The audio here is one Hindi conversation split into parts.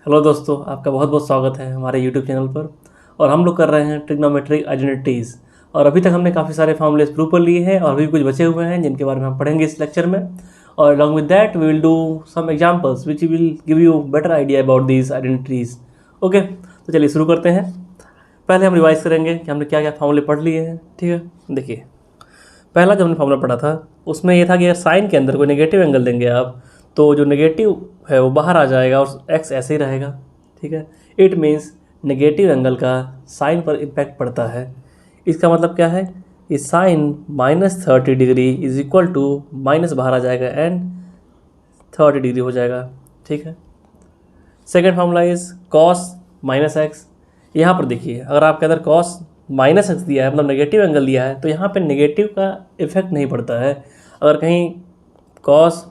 हेलो दोस्तों, आपका बहुत बहुत स्वागत है हमारे यूट्यूब चैनल पर। और हम लोग कर रहे हैं ट्रिग्नोमेट्रिक आइडेंटिटीज़। और अभी तक हमने काफ़ी सारे फॉर्मूलेस प्रूव कर लिए हैं और अभी कुछ बचे हुए हैं जिनके बारे में हम पढ़ेंगे इस लेक्चर में। और along with that we will do some examples which will give you better idea about these identities. Okay, तो चलिए शुरू करते हैं। पहले हम रिवाइज करेंगे कि हमने क्या क्या फॉर्मूले पढ़ लिए हैं। ठीक है, देखिए पहला जो हमने फॉर्मूला पढ़ा था उसमें यह था कि अगर साइन के अंदर कोई नेगेटिव एंगल देंगे आप, तो जो नेगेटिव है वो बाहर आ जाएगा और एक्स ऐसे ही रहेगा। ठीक है, इट मीन्स नेगेटिव एंगल का साइन पर इम्पैक्ट पड़ता है। इसका मतलब क्या है कि sine -30 degree is equal to minus बाहर आ जाएगा एंड 30 डिग्री हो जाएगा। ठीक है, second formula is cos -x। यहाँ पर देखिए, अगर आपके अंदर कॉस -x दिया है, मतलब नेगेटिव एंगल दिया है, तो यहाँ पे नेगेटिव का इफेक्ट नहीं पड़ता है। अगर कहीं कॉस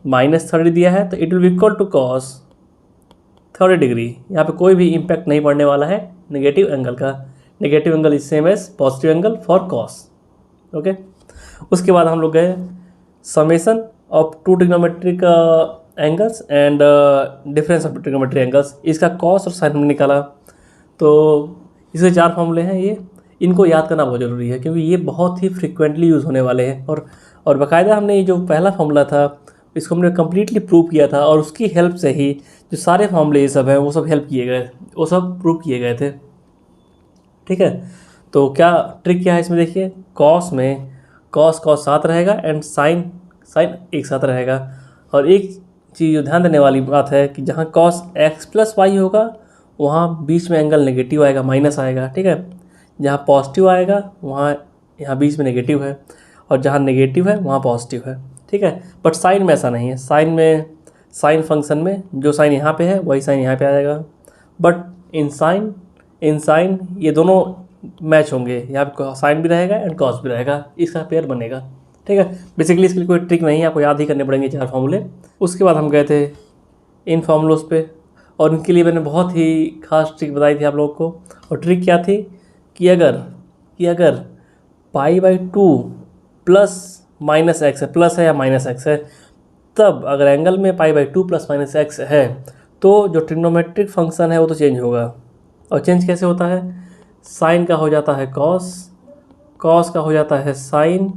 -30 दिया है तो it will be equal to cos 30 degree. यहाँ पे कोई भी इम्पैक्ट नहीं पड़ने वाला है नेगेटिव एंगल का। Negative angle is same as positive angle for cos. Okay, उसके बाद हम लोग गए summation of two trigonometric angles and difference of trigonometric angles. इसका कॉस और साइन हमने निकाला। तो इसके 4 फॉर्मूले हैं। ये इनको याद करना बहुत ज़रूरी है क्योंकि ये बहुत ही फ्रिक्वेंटली यूज़ होने वाले हैं। और बाकायदा हमने ये जो पहला फॉर्मूला था इसको हमने कम्प्लीटली प्रूव किया था और उसकी हेल्प से ही जो सारे फॉर्मूले ये सब हैं वो सब हेल्प किए गए, वो सब प्रूव किए गए थे। ठीक है, तो क्या ट्रिक क्या है इसमें देखिए, कॉस में कॉस कॉस साथ रहेगा एंड साइन साइन एक साथ रहेगा। और एक चीज़ जो ध्यान देने वाली बात है कि जहाँ कॉस x+y होगा वहाँ बीच में एंगल नेगेटिव आएगा, माइनस आएगा। ठीक है, जहाँ पॉजिटिव आएगा वहाँ यहाँ बीच में नेगेटिव है और जहाँ नेगेटिव है वहाँ पॉजिटिव है। ठीक है, बट साइन में ऐसा नहीं है। साइन फंक्शन में जो साइन यहाँ पे है वही साइन यहाँ पे आ जाएगा। बट इन साइन ये दोनों मैच होंगे, यहाँ पे साइन भी रहेगा एंड कॉस भी रहेगा, इसका पेयर बनेगा। ठीक है, बेसिकली इसके लिए कोई ट्रिक नहीं है, आपको याद ही करने पड़ेंगे 4 फॉर्मूले। उसके बाद हम गए थे इन फॉर्मूलों पे और इनके लिए मैंने बहुत ही खास ट्रिक बताई थी आप लोगों को। और ट्रिक क्या थी कि अगर π/2 प्लस -x है, प्लस है या -x है, तब अगर एंगल में π/2 प्लस -x है तो जो ट्रिग्नोमेट्रिक फंक्शन है वो तो चेंज होगा। और चेंज कैसे होता है, साइन का हो जाता है कॉस, कॉस का हो जाता है साइन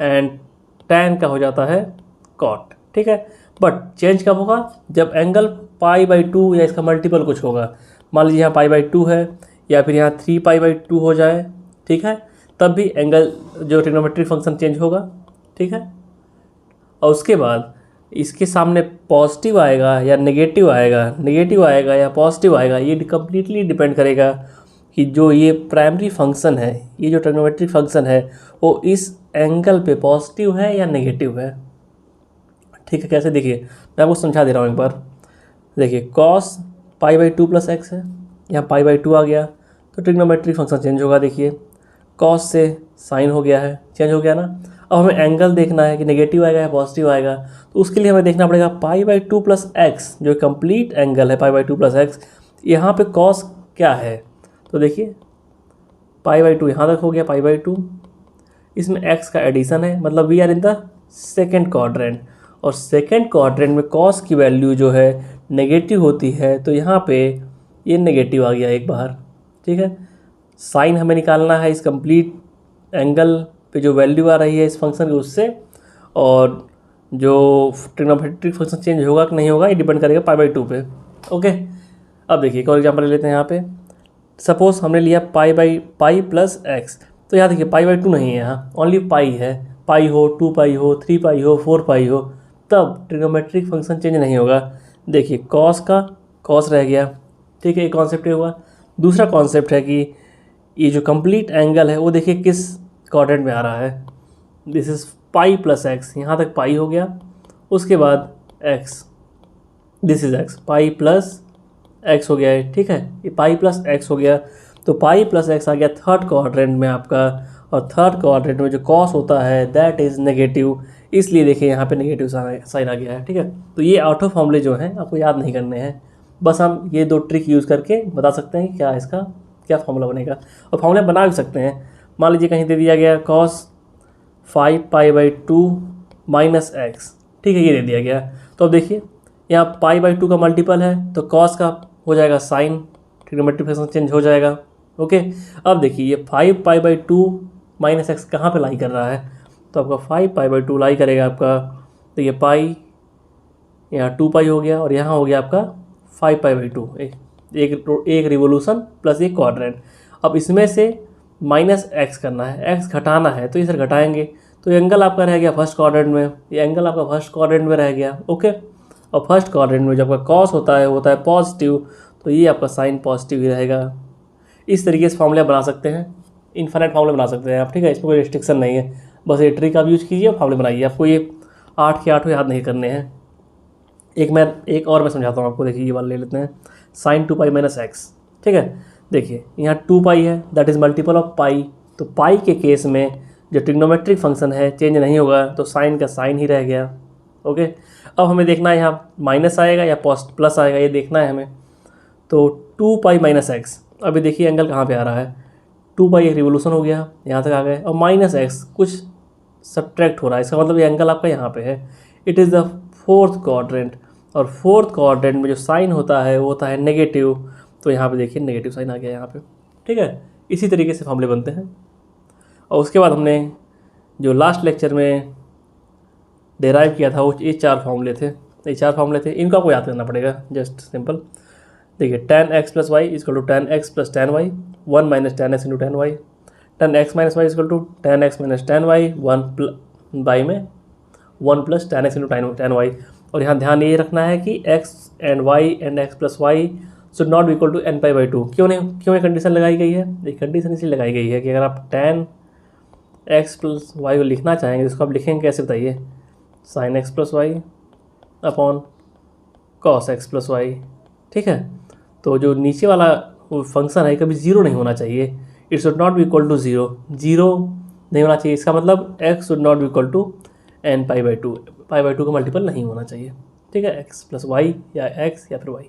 एंड टैन का हो जाता है कॉट। ठीक है, बट चेंज कब होगा, जब एंगल π/2 या इसका मल्टीपल कुछ होगा। मान लीजिए यहाँ π/2 है या फिर यहाँ 3π/2 हो जाए। ठीक है, तब भी एंगल जो ट्रिग्नोमेट्रिक फंक्शन चेंज होगा। ठीक है, और उसके बाद इसके सामने पॉजिटिव आएगा या नेगेटिव आएगा या पॉजिटिव आएगा, ये कम्प्लीटली डिपेंड करेगा कि जो ये प्राइमरी फंक्शन है, ये जो ट्रिग्नोमेट्रिक फंक्शन है वो इस एंगल पे पॉजिटिव है या नेगेटिव है। ठीक है, कैसे देखिए मैं आपको समझा दे रहा हूँ एक बार। देखिए कॉस π/2 प्लस x है, यहाँ π/2 आ गया तो ट्रिग्नोमेट्रिक फंक्शन चेंज होगा। देखिए कॉस से साइन हो गया है, चेंज हो गया ना। अब हमें एंगल देखना है कि नेगेटिव आएगा या पॉजिटिव आएगा, तो उसके लिए हमें देखना पड़ेगा π/2 प्लस x, जो कंप्लीट एंगल है π/2 प्लस x, यहाँ पे कॉस क्या है। तो देखिए π/2 यहाँ तक हो गया π/2, इसमें x का एडिशन है, मतलब we are in the second quadrant. और सेकेंड क्वाड्रेंट में कॉस की वैल्यू जो है नेगेटिव होती है, तो यहाँ पे ये नेगेटिव आ गया एक बार। ठीक है, साइन हमें निकालना है इस कंप्लीट एंगल पे जो वैल्यू आ रही है इस फंक्शन की उससे, और जो ट्रिग्नोमेट्रिक फंक्शन चेंज होगा कि नहीं होगा ये डिपेंड करेगा π/2 पे। ओके, अब देखिए एक और एग्जाम्पल ले लेते हैं। यहाँ पे सपोज हमने लिया π प्लस x, तो यहाँ देखिए π/2 नहीं है, यहाँ ओनली पाई है। पाई हो, 2π हो, 3π हो, 4π हो, तब ट्रिग्नोमेट्रिक फंक्शन चेंज नहीं होगा। देखिए कॉस का कॉस रह गया। ठीक है, एक कॉन्सेप्ट हुआ। दूसरा कॉन्सेप्ट है कि ये जो कंप्लीट एंगल है वो देखिए किस क्वाड्रेंट में आ रहा है। This is pi plus x, यहाँ तक पाई हो गया, उसके बाद x, this is x, pi plus x हो गया है। ठीक है, ये पाई प्लस एक्स हो गया, तो पाई प्लस एक्स आ गया थर्ड क्वाड्रेंट में आपका। और थर्ड क्वाड्रेंट में जो कॉस होता है दैट इज़ नेगेटिव, इसलिए देखिए यहाँ पे नेगेटिव साइन आ गया है। ठीक है, तो ये ऑटो फॉर्मूले जो हैं आपको याद नहीं करने हैं, बस हम ये 2 ट्रिक यूज़ करके बता सकते हैं कि क्या इसका क्या फॉर्मूला बनेगा। और फॉर्मूला बना भी सकते हैं। मान लीजिए कहीं दे दिया गया cos 5π/2 - x, ठीक है, ये दे दिया गया। तो अब देखिए यहाँ पाई बाई टू का मल्टीपल है तो कॉस का हो जाएगा साइन, ट्रिग्नोमेट्रिक फंक्शन चेंज हो जाएगा। ओके, अब देखिए ये 5 पाई बाई टू माइनस एक्स कहाँ पे लाई कर रहा है, तो आपका 5 पाई बाई टू लाई करेगा आपका, तो ये पाई यहाँ 2 पाई हो गया और यहाँ हो गया आपका 5 पाई बाई टू, एक रिवोल्यूशन प्लस एक क्वाड्रेंट। अब इसमें से माइनस एक्स करना है, एक्स घटाना है, तो ये सर घटाएंगे, तो ये एंगल आपका रह गया फर्स्ट क्वाड्रेंट में, ये एंगल आपका फर्स्ट क्वाड्रेंट में रह गया। ओके, और फर्स्ट क्वाड्रेंट में जब आपका कॉस होता है पॉजिटिव, तो ये आपका साइन पॉजिटिव ही रहेगा। इस तरीके से फॉर्मूला बना सकते हैं, इन्फिनिट फॉर्मूला बना सकते हैं आप, ठीक है, इसमें कोई रिस्ट्रिक्शन नहीं है, बस ये ट्रिक आप यूज़ कीजिए और फॉर्मूले बनाइए। आपको ये 8 के 8 याद नहीं करने हैं। एक और मैं समझाता हूँ आपको, देखिए ये वाला ले लेते हैं, साइन 2 पाई माइनस एक्स, ठीक है। देखिए यहाँ 2 पाई है, that is multiple of pi, तो पाई के केस में जो ट्रिग्नोमेट्रिक फंक्शन है चेंज नहीं होगा, तो साइन का साइन ही रह गया। ओके, अब हमें देखना है यहाँ माइनस आएगा या प्लस आएगा, ये देखना है हमें। तो 2 पाई माइनस एक्स, अभी देखिए एंगल कहाँ पे आ रहा है, 2 पाई एक रिवोल्यूशन हो गया, यहाँ तक आ गए, और माइनस एक्स कुछ सब्ट्रैक्ट हो रहा है, इसका मतलब ये एंगल आपका यहाँ पे है। It is the fourth quadrant, और फोर्थ क्वाड्रेंट में जो साइन होता है वो होता है नेगेटिव, तो यहाँ पे देखिए नेगेटिव साइन आ गया यहाँ पे, ठीक है। इसी तरीके से फॉर्मूले बनते हैं। और उसके बाद हमने जो लास्ट लेक्चर में डेराइव किया था वो ये 4 फॉर्मूले थे, इनको आपको याद करना पड़ेगा, जस्ट सिंपल। देखिए tan x plus y is equal to tan x plus tan y, 1 minus tan x into tan y, tan x minus y is equal to tan x minus tan y, 1 में 1 plus tan x into tan y। और यहाँ ध्यान ये रखना है कि x and y and x plus y should not be equal to n pi by two. क्यों ये कंडीशन लगाई गई है, ये कंडीशन इसलिए लगाई गई है कि अगर आप tan x प्लस वाई को लिखना चाहेंगे, इसको आप लिखेंगे कैसे बताइए, sine x plus y upon cos x plus y, ठीक है। तो जो नीचे वाला फंक्शन है कभी जीरो नहीं होना चाहिए, it should not be equal to zero नहीं होना चाहिए। इसका मतलब x should not be equal to n pi by two का मल्टीपल नहीं होना चाहिए, ठीक है, x प्लस वाई या x या फिर y।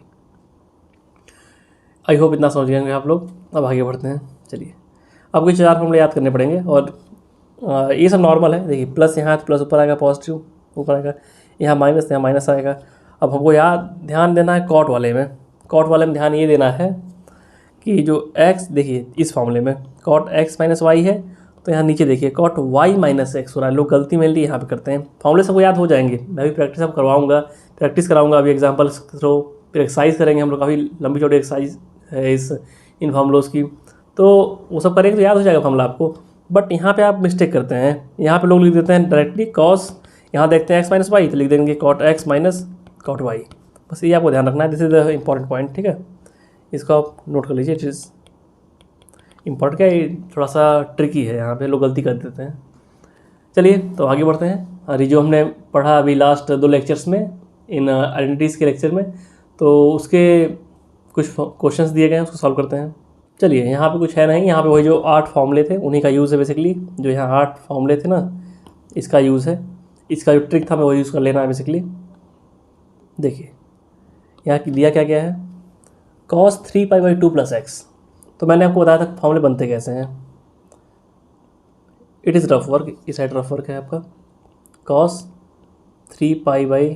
आई होप इतना समझ गए आप लोग। अब आगे बढ़ते हैं, चलिए आपको 4 फॉर्मूले याद करने पड़ेंगे, और ये सब नॉर्मल है। देखिए प्लस यहाँ तो प्लस ऊपर आएगा, पॉजिटिव ऊपर आएगा, यहाँ माइनस आएगा। अब हमको ध्यान देना है कॉट वाले में ध्यान ये देना है कि जो x, देखिए इस फॉर्मूले में कॉट x माइनस वाई है, तो यहाँ नीचे देखिए कॉट y माइनस एक्स हो रहा है। लोग गलती मेनली यहाँ पे करते हैं। फॉर्मूले सबको याद हो जाएंगे, मैं भी प्रैक्टिस अब प्रैक्टिस कराऊंगा अभी एग्जाम्पल थ्रो, फिर एक्सरसाइज करेंगे हम लोग, काफ़ी लंबी चौड़ी एक्सरसाइज है इन फॉर्मूलोज की, तो वो सब करेंगे तो याद हो जाएगा फॉर्मूला आपको। बट यहाँ पे आप मिस्टेक करते हैं, यहाँ पे लोग लिख देते हैं डायरेक्टली कॉस, यहाँ देखते हैं x माइनस वाई तो लिख देंगे cot x minus cot y. बस ये आपको ध्यान रखना है, this is the important point, ठीक है, इसको आप नोट कर लीजिए। इट इज़ इम्पॉर्टेंट, क्या ये थोड़ा सा ट्रिकी है, यहाँ पे लोग गलती कर देते हैं। चलिए तो आगे बढ़ते हैं। अरे जो हमने पढ़ा अभी लास्ट 2 लेक्चर्स में, इन आइडेंटिटीज़ के लेक्चर में, तो उसके कुछ क्वेश्चंस दिए गए हैं, उसको सॉल्व करते हैं। चलिए यहाँ पे कुछ है नहीं, यहाँ पे वही जो 8 फॉर्मूले थे उन्हीं का यूज़ है बेसिकली। जो यहाँ 8 फॉर्मूले थे ना, इसका यूज़ है, इसका जो ट्रिक था मैं वही यूज़ कर लेना है बेसिकली। देखिए यहाँ दिया क्या क्या है, cos 3 pi by two plus x, तो मैंने आपको बताया था फॉर्मूले बनते कैसे हैं। इट इज़ रफ वर्क, इस साइड रफ वर्क है आपका, cos 3 pi by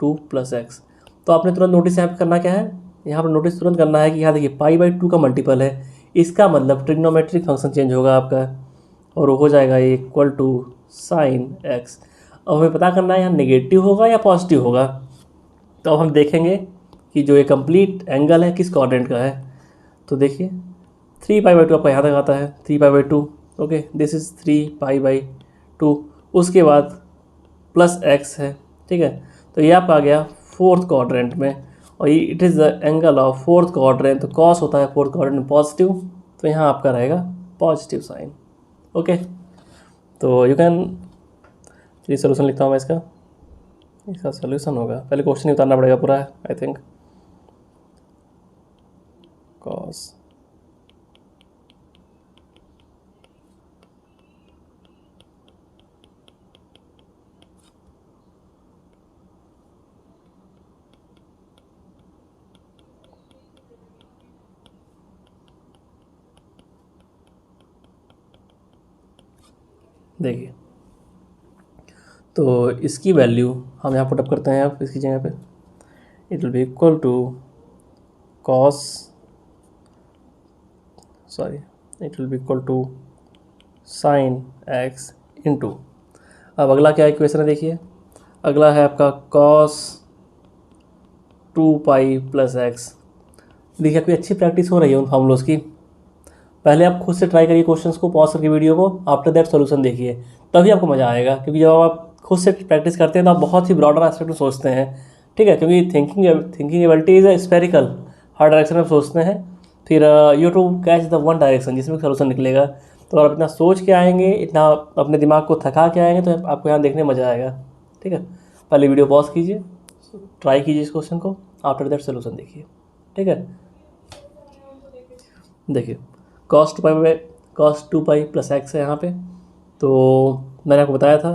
two plus x. तो आपने तुरंत नोटिस यहाँ पे करना क्या है, यहाँ पर नोटिस तुरंत करना है कि यहाँ देखिए पाई बाई टू का मल्टीपल है, इसका मतलब ट्रिग्नोमेट्रिक फंक्शन चेंज होगा आपका, और वो हो जाएगा इक्वल टू साइन एक्स। अब हमें पता करना है यहाँ नेगेटिव होगा या पॉजिटिव होगा। तो अब हम देखेंगे कि जो ये कंप्लीट एंगल है किस क्वाड्रेंट का है। तो देखिए 3 पाई बाई टू आपका यहाँ तक आता है, 3 पाई by two, okay, this is 3 pi by to, उसके बाद प्लस एक्स है, ठीक है। तो ये आपका आ गया फोर्थ क्वाड्रेंट में, और ये it is the angle of fourth quadrant, तो कॉस होता है फोर्थ क्वाड्रेंट में पॉजिटिव, तो यहाँ आपका रहेगा पॉजिटिव साइन, ओके। तो यू कैन, चलिए सोल्यूशन लिखता हूँ मैं इसका सोल्यूशन होगा, पहले क्वेश्चन ही उतारना पड़ेगा पूरा, आई थिंक। कॉस देखिए, तो इसकी वैल्यू हम यहाँ पुटअप करते हैं, आप इसकी जगह पे it will be equal to cos, sorry, it will be equal to sine x into, अब अगला क्या इक्वेशन है देखिए, अगला है आपका कॉस 2 पाई प्लस एक्स। देखिए आपकी अच्छी प्रैक्टिस हो रही है उन फॉर्मूलोज की। पहले आप खुद से ट्राई करिए क्वेश्चंस को, पॉज करके वीडियो को, आफ्टर दैट सॉल्यूशन देखिए, तभी आपको मज़ा आएगा। क्योंकि जब आप खुद से प्रैक्टिस करते हैं तो आप बहुत ही ब्रॉडर एस्पेक्ट में सोचते हैं, ठीक है। क्योंकि thinking ability is a spherical, हर डायरेक्शन में सोचते हैं। फिर you to catch the one direction जिसमें सोल्यूशन निकलेगा। तो अगर आप इतना सोच के आएंगे, इतना अपने दिमाग को थका के आएंगे, तो आपको यहाँ देखने में मज़ा आएगा, ठीक है। पहले वीडियो पॉज कीजिए, ट्राई कीजिए इस क्वेश्चन को, आफ्टर दैट सोल्यूशन देखिए, ठीक है। देखिए cos 2 पाई प्लस एक्स है यहाँ पे। तो मैंने आपको बताया था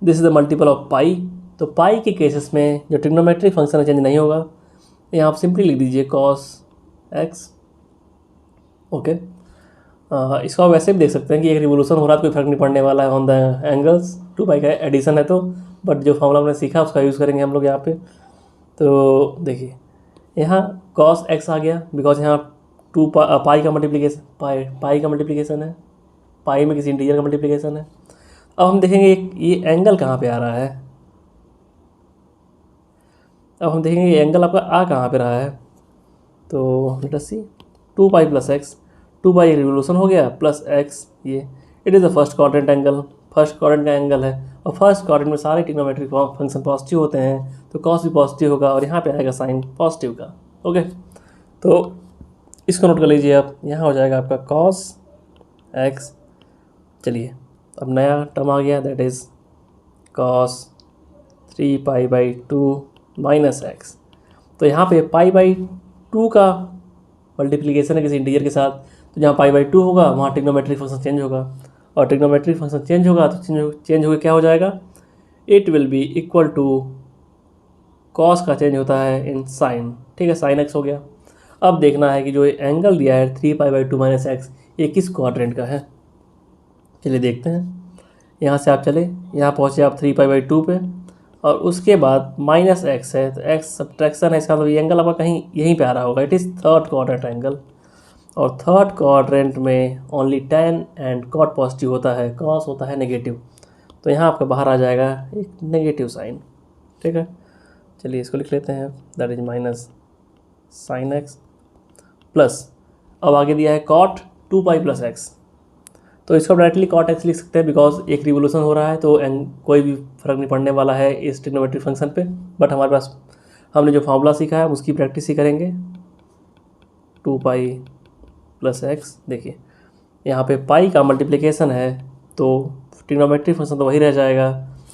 this is the multiple of pi. तो पाई के केसेस में जो ट्रिग्नोमेट्रिक फंक्शन है चेंज नहीं होगा। यहाँ आप सिंपली लिख दीजिए cos x, ओके। इसको आप वैसे भी देख सकते हैं कि एक रिवोल्यूशन हो रहा है, कोई फर्क नहीं पड़ने वाला है ऑन द एंगल्स, 2 पाई का एडिशन है तो। बट जो फॉर्मूला हमने सीखा उसका यूज़ करेंगे हम लोग यहाँ पे। तो देखिए यहाँ cos x आ गया, बिकॉज यहाँ पाई का मल्टीप्लिकेशन, पाई का मल्टीप्लिकेशन है, पाई में किसी इंटीजर का मल्टीप्लिकेशन है। अब हम देखेंगे ये एंगल कहाँ पे आ रहा है। अब हम देखेंगे ये एंगल आपका आ कहाँ पे रहा है। तो लेट अस सी 2 पाई प्लस एक्स, 2 पाई रिवोल्यूशन हो गया प्लस एक्स, ये it is the first quadrant angle, first quadrant का एंगल है। और फर्स्ट क्वाड्रेंट में सारे ट्रिग्नोमेट्रिक फंक्शन पॉजिटिव होते हैं, तो कॉस भी पॉजिटिव होगा और यहाँ पे आएगा साइन पॉजिटिव का, ओके। तो इसको नोट कर लीजिए आप, यहाँ हो जाएगा आपका कॉस एक्स। चलिए अब नया टर्म आ गया, दैट इज़ कॉस 3 पाई/2 माइनस एक्स। तो यहाँ पे पाई/2 का मल्टीप्लिकेशन है किसी इंटीजर के साथ, तो जहाँ पाई/2 होगा वहाँ ट्रिग्नोमेट्रिक फंक्शन चेंज होगा, और ट्रिग्नोमेट्रिक फंक्शन चेंज होगा तो चेंज होकर क्या हो जाएगा, it will be equal to cos का चेंज होता है इन साइन, ठीक है, साइन एक्स हो गया। अब देखना है कि जो एंगल दिया है 3 पाई/2 माइनस एक्स, ये किस क्वाड्रेंट का है। चलिए देखते हैं, यहाँ से आप चले, यहाँ पहुँचे आप 3 पाई/2 पे, और उसके बाद माइनस एक्स है, तो एक्स सब्ट्रैक्शन है, इसका मतलब ये एंगल आपका कहीं यहीं पे आ रहा होगा, it is third quadrant angle. और थर्ड क्वाड्रेंट में only tan and cot positive होता है, cos होता है नेगेटिव। तो यहाँ आपका बाहर आ जाएगा एक नेगेटिव साइन, ठीक है। चलिए इसको लिख लेते हैं, that is minus sine x plus, अब आगे दिया है cot 2 पाई प्लस एक्स। तो इसको डायरेक्टली cot x लिख सकते हैं, बिकॉज एक रिवोल्यूशन हो रहा है तो कोई भी फर्क नहीं पड़ने वाला है इस ट्रिग्नोमेट्रिक फंक्शन पे। बट हमारे पास हमने जो फार्मूला सीखा है उसकी प्रैक्टिस ही करेंगे। 2 पाई प्लस एक्स, देखिए यहाँ पे पाई का मल्टीप्लिकेशन है तो ट्रिग्नोमेट्रिक फंक्शन तो वही रह जाएगा,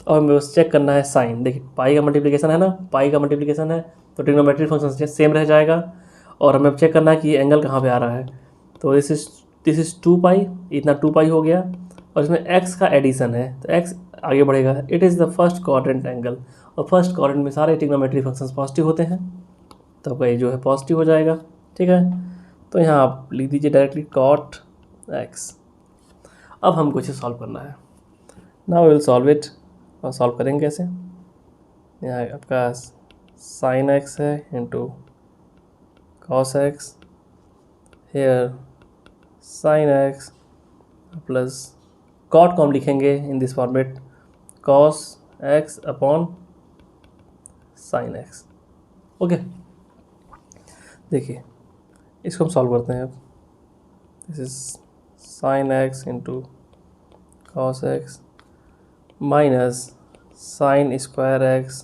और हमें बस चेक करना है साइन। देखिए पाई का मल्टीप्लिकेशन है ना, पाई का मल्टीप्लिकेशन है तो ट्रिग्नोमेट्रिक फंक्शन सेम रह जाएगा, और हमें चेक करना है कि एंगल कहाँ पे आ रहा है। तो दिस इज़ 2 पाई, इतना 2 पाई हो गया, और इसमें x का एडिशन है तो x आगे बढ़ेगा, it is the first quadrant angle, और फर्स्ट क्वाड्रेंट में सारे ट्रिग्नोमेट्रिक फंक्शंस पॉजिटिव होते हैं, तो आपका ये जो है पॉजिटिव हो जाएगा, ठीक है। तो यहाँ आप लिख दीजिए डायरेक्टली cot x। अब हमको इसे सॉल्व करना है, नाउ विल सॉल्व इट। और सॉल्व करेंगे कैसे, यहाँ आपका साइन एक्स है into cos x, here sine x plus cot को हम लिखेंगे in this format cos x upon sine x, okay. देखिए इसको हम सॉल्व करते हैं अब, this is sine x into cos x minus sine square x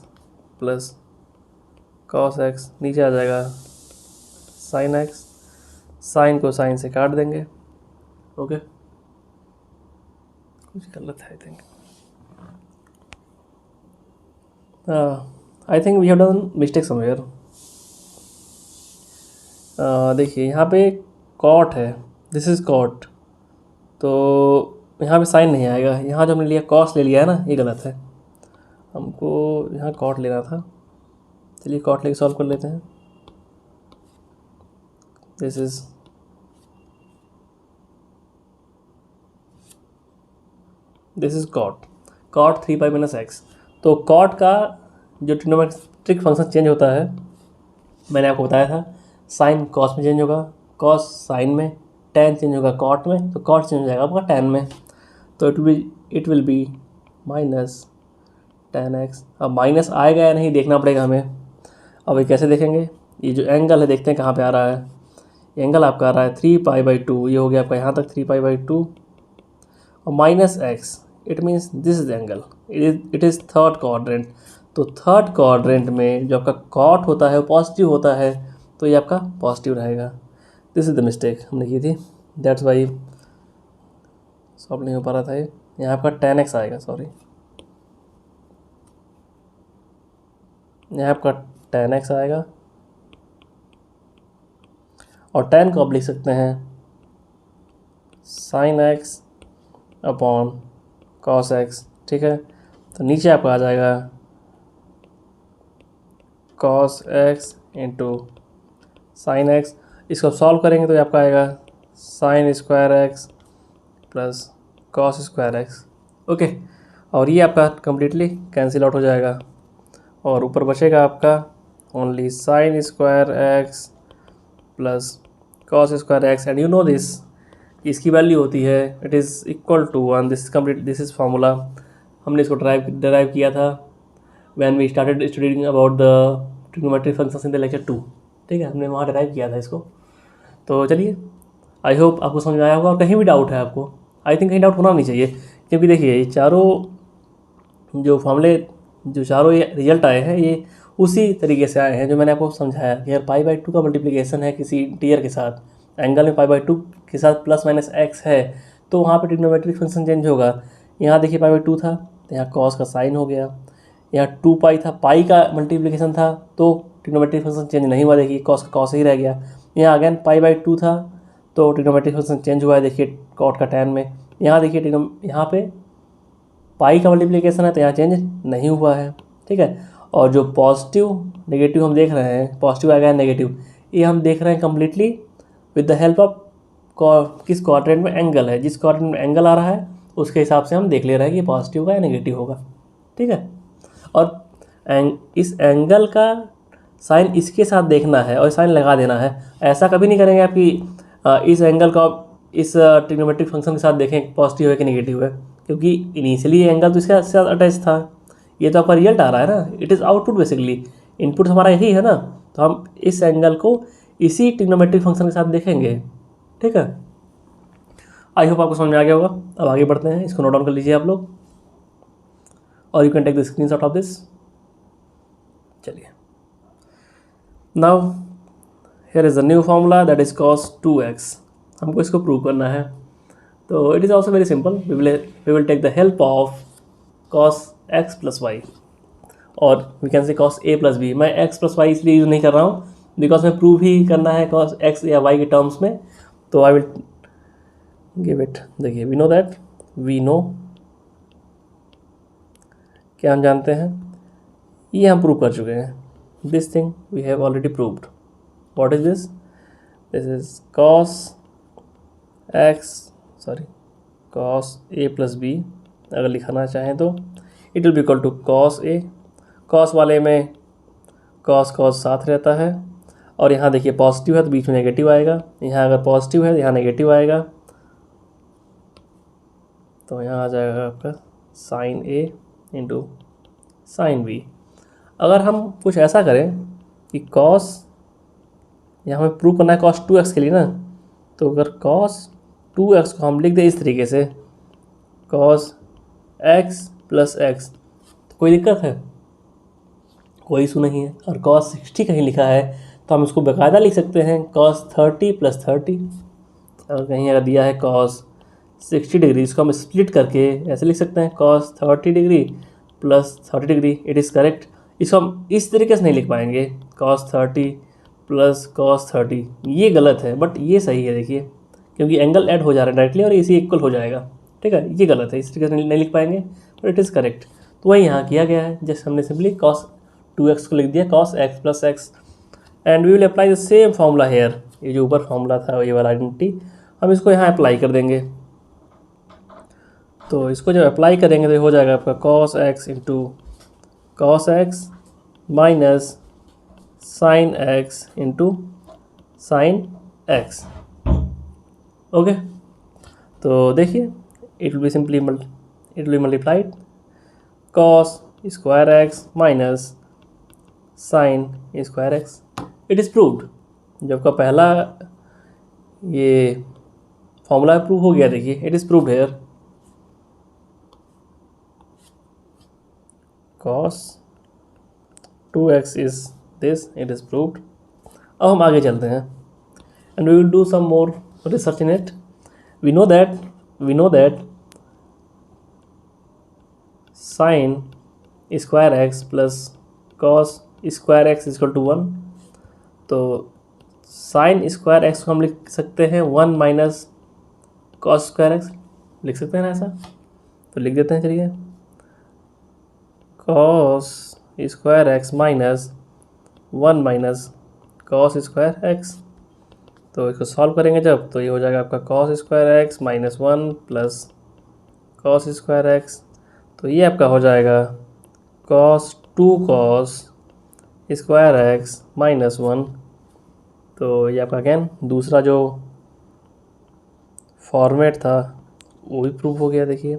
plus cos x, नीचे आ जाएगा साइन एक्स, साइन को साइन से काट देंगे, ओके। कुछ गलत है I think we have done mistake somewhere. देखिए यहाँ पे कॉट है, दिस इज़ कॉट, तो यहाँ पे साइन नहीं आएगा, यहाँ जो हमने लिया कॉस ले लिया है ना, ये गलत है, हमको यहाँ कॉट लेना था। चलिए कॉट लेके सॉल्व कर लेते हैं, this is cot 3 pi minus x. तो कॉट का जो ट्रिग्नोमेट्रिक फंक्शन चेंज होता है मैंने आपको बताया था साइन कॉस में चेंज होगा, कॉस साइन में, टेन चेंज होगा कॉट में, तो कॉट चेंज हो जाएगा आपका टेन में, तो it will B minus ten x. अब माइनस आएगा या नहीं देखना पड़ेगा हमें। अब ये कैसे देखेंगे, ये जो एंगल है देखते हैं कहाँ पे आ रहा है। एंगल आपका आ रहा है 3π/2, ये हो गया आपका यहाँ तक 3π/2 और minus x, it means this is angle, it is third quadrant. तो थर्ड क्वाड्रेंट में जो आपका कॉट होता है वो पॉजिटिव होता है, तो ये आपका पॉजिटिव रहेगा। दिस इज़ द मिस्टेक हमने की थी, दैट्स वाई सॉल्व नहीं हो पा रहा था ये। यहाँ आपका 10x आएगा, सॉरी, यहाँ आपका 10x आएगा और 10 को आप लिख सकते हैं sin x upon cos x, ठीक है। तो नीचे आपका आ जाएगा cos x into sine x. इसको सॉल्व करेंगे तो ये आपका आएगा sin square x plus cos square x, okay. और ये आपका कम्प्लीटली कैंसिल आउट हो जाएगा और ऊपर बचेगा आपका only sin square x plus cos square x. And you know this, इसकी वैल्यू होती है it is equal to 1, this is formula. हमने इसको डराइव किया था when we started studying about the trigonometric functions in the lecture 2, ठीक है, हमने वहाँ डराइव किया था इसको। तो चलिए, आई होप आपको समझ में आया होगा। और कहीं भी डाउट है आपको, आई थिंक कहीं डाउट होना नहीं चाहिए, क्योंकि देखिए ये चारों जो फॉर्मूले, जो चारों ये रिजल्ट आए हैं, ये उसी तरीके से आए हैं जो मैंने आपको समझाया कि अगर π/2 का मल्टीप्लिकेशन है किसी इंटीजर के साथ, एंगल में π/2 के साथ प्लस माइनस एक्स है, तो वहाँ पे ट्रिग्नोमेट्रिक फंक्शन चेंज होगा। यहाँ देखिए π/2 था तो यहाँ कॉस का साइन हो गया, यहाँ 2π था, पाई का मल्टीप्लिकेशन था तो ट्रिग्नोमेट्रिक फंक्शन चेंज नहीं हुआ, देखिए कॉस का कॉस ही रह गया। यहाँ अगेन π/2 था तो ट्रिग्नोमेट्रिक फंक्शन चेंज हुआ है, देखिए कॉट का टैन में। यहाँ देखिए यहाँ पे पाई का मल्टीप्लिकेशन है तो यहाँ चेंज नहीं हुआ है, ठीक है। और जो पॉजिटिव नेगेटिव हम देख रहे हैं, पॉजिटिव आएगा नेगेटिव, ये हम देख रहे हैं completely with the help of किस क्वाड्रेंट में एंगल है, जिस क्वाड्रेंट में एंगल आ रहा है उसके हिसाब से हम देख ले रहे हैं कि पॉजिटिव का या नेगेटिव होगा, ठीक है। और इस एंगल का साइन इसके साथ देखना है और साइन लगा देना है। ऐसा कभी नहीं करेंगे आप कि इस एंगल को आप इस ट्रिग्नोमेट्रिक फंक्शन के साथ देखें पॉजिटिव है कि नेगेटिव है, क्योंकि इनिशियली ये एंगल तो इसके साथ अटैच था। ये तो आपका रिजल्ट आ रहा है ना, it is output basically, input हमारा यही है ना। तो हम इस एंगल को इसी ट्रिग्नोमेट्रिक फंक्शन के साथ देखेंगे, ठीक है। आई होप आपको समझ में आ गया होगा। अब आगे बढ़ते हैं, इसको नोट डाउन कर लीजिए आप लोग और you can take the screenshot of this. चलिए, now here is a new formula that is cos 2x। हमको इसको प्रूव करना है, तो it is also very simple. We will take the help of cos x plus y, और we can say cos a plus b. मैं x प्लस वाई इसलिए यूज़ नहीं कर रहा हूँ बिकॉज में प्रूव ही करना है cos x या y के टर्म्स में, तो आई विल गिव इट। देखिए, वी नो क्या हम जानते हैं, ये हम प्रूव कर चुके हैं। This thing we have already proved. What is this? This is cos a plus b. अगर लिखना चाहें तो it will be equal to cos a। cos वाले में cos साथ रहता है, और यहाँ देखिए पॉजिटिव है तो बीच में नेगेटिव आएगा, यहाँ अगर पॉजिटिव है तो यहाँ नेगेटिव आएगा, तो यहाँ आ जाएगा आपका sin a into sin b। अगर हम कुछ ऐसा करें कि cos, यहाँ हमें प्रूव करना है cos 2x के लिए ना, तो अगर cos 2x को हम लिख दें इस तरीके से cos x प्लस एक्स, तो कोई दिक्कत है? कोई इशू नहीं है। और cos 60 कहीं लिखा है तो हम इसको बाकायदा लिख सकते हैं cos 30 प्लस 30। और कहीं अगर दिया है cos 60 डिग्री, इसको हम स्प्लिट करके ऐसे लिख सकते हैं cos 30 degree plus 30 degree. It is correct. इसको हम इस तरीके से नहीं लिख पाएंगे cos 30 प्लस cos 30, ये गलत है, बट ये सही है। देखिए, क्योंकि एंगल ऐड हो जा रहा है डायरेक्टली और इसी इक्वल हो जाएगा, ठीक है। ये गलत है, इस तरीके से नहीं लिख पाएंगे, बट इट इज़ करेक्ट। तो वही यहाँ किया गया है, जैसे हमने सिंपली cos 2x को लिख दिया cos x plus x, and we will apply the same formula here. ये जो ऊपर फार्मूला था ये वाला आइडेंटिटी, हम इसको यहाँ अप्लाई कर देंगे। तो इसको जब अप्लाई करेंगे तो हो जाएगा आपका cos x into cos x minus sine x into sine x. Okay, तो देखिए it will be multiplied cos square x minus sine square x. It is proved. जब का पहला ये फॉर्मूला प्रूव हो गया, देखिए it is proved here. cos 2x is this, it is proved। अब हम आगे चलते हैं and we will do some more research in it। we know that sin square x plus cos square x is equal to 1। तो sin square x को हम लिख सकते हैं 1 माइनस cos square x, लिख सकते हैं ना ऐसा? तो लिख देते हैं, चलिए cos square x minus 1 minus cos square x. तो इसको सॉल्व करेंगे जब, तो ये हो जाएगा आपका cos square x minus 1 plus cos square x. तो ये आपका हो जाएगा cos 2 cos square x minus 1। तो ये आपका अगेन दूसरा जो फॉर्मेट था वो भी प्रूव हो गया। देखिए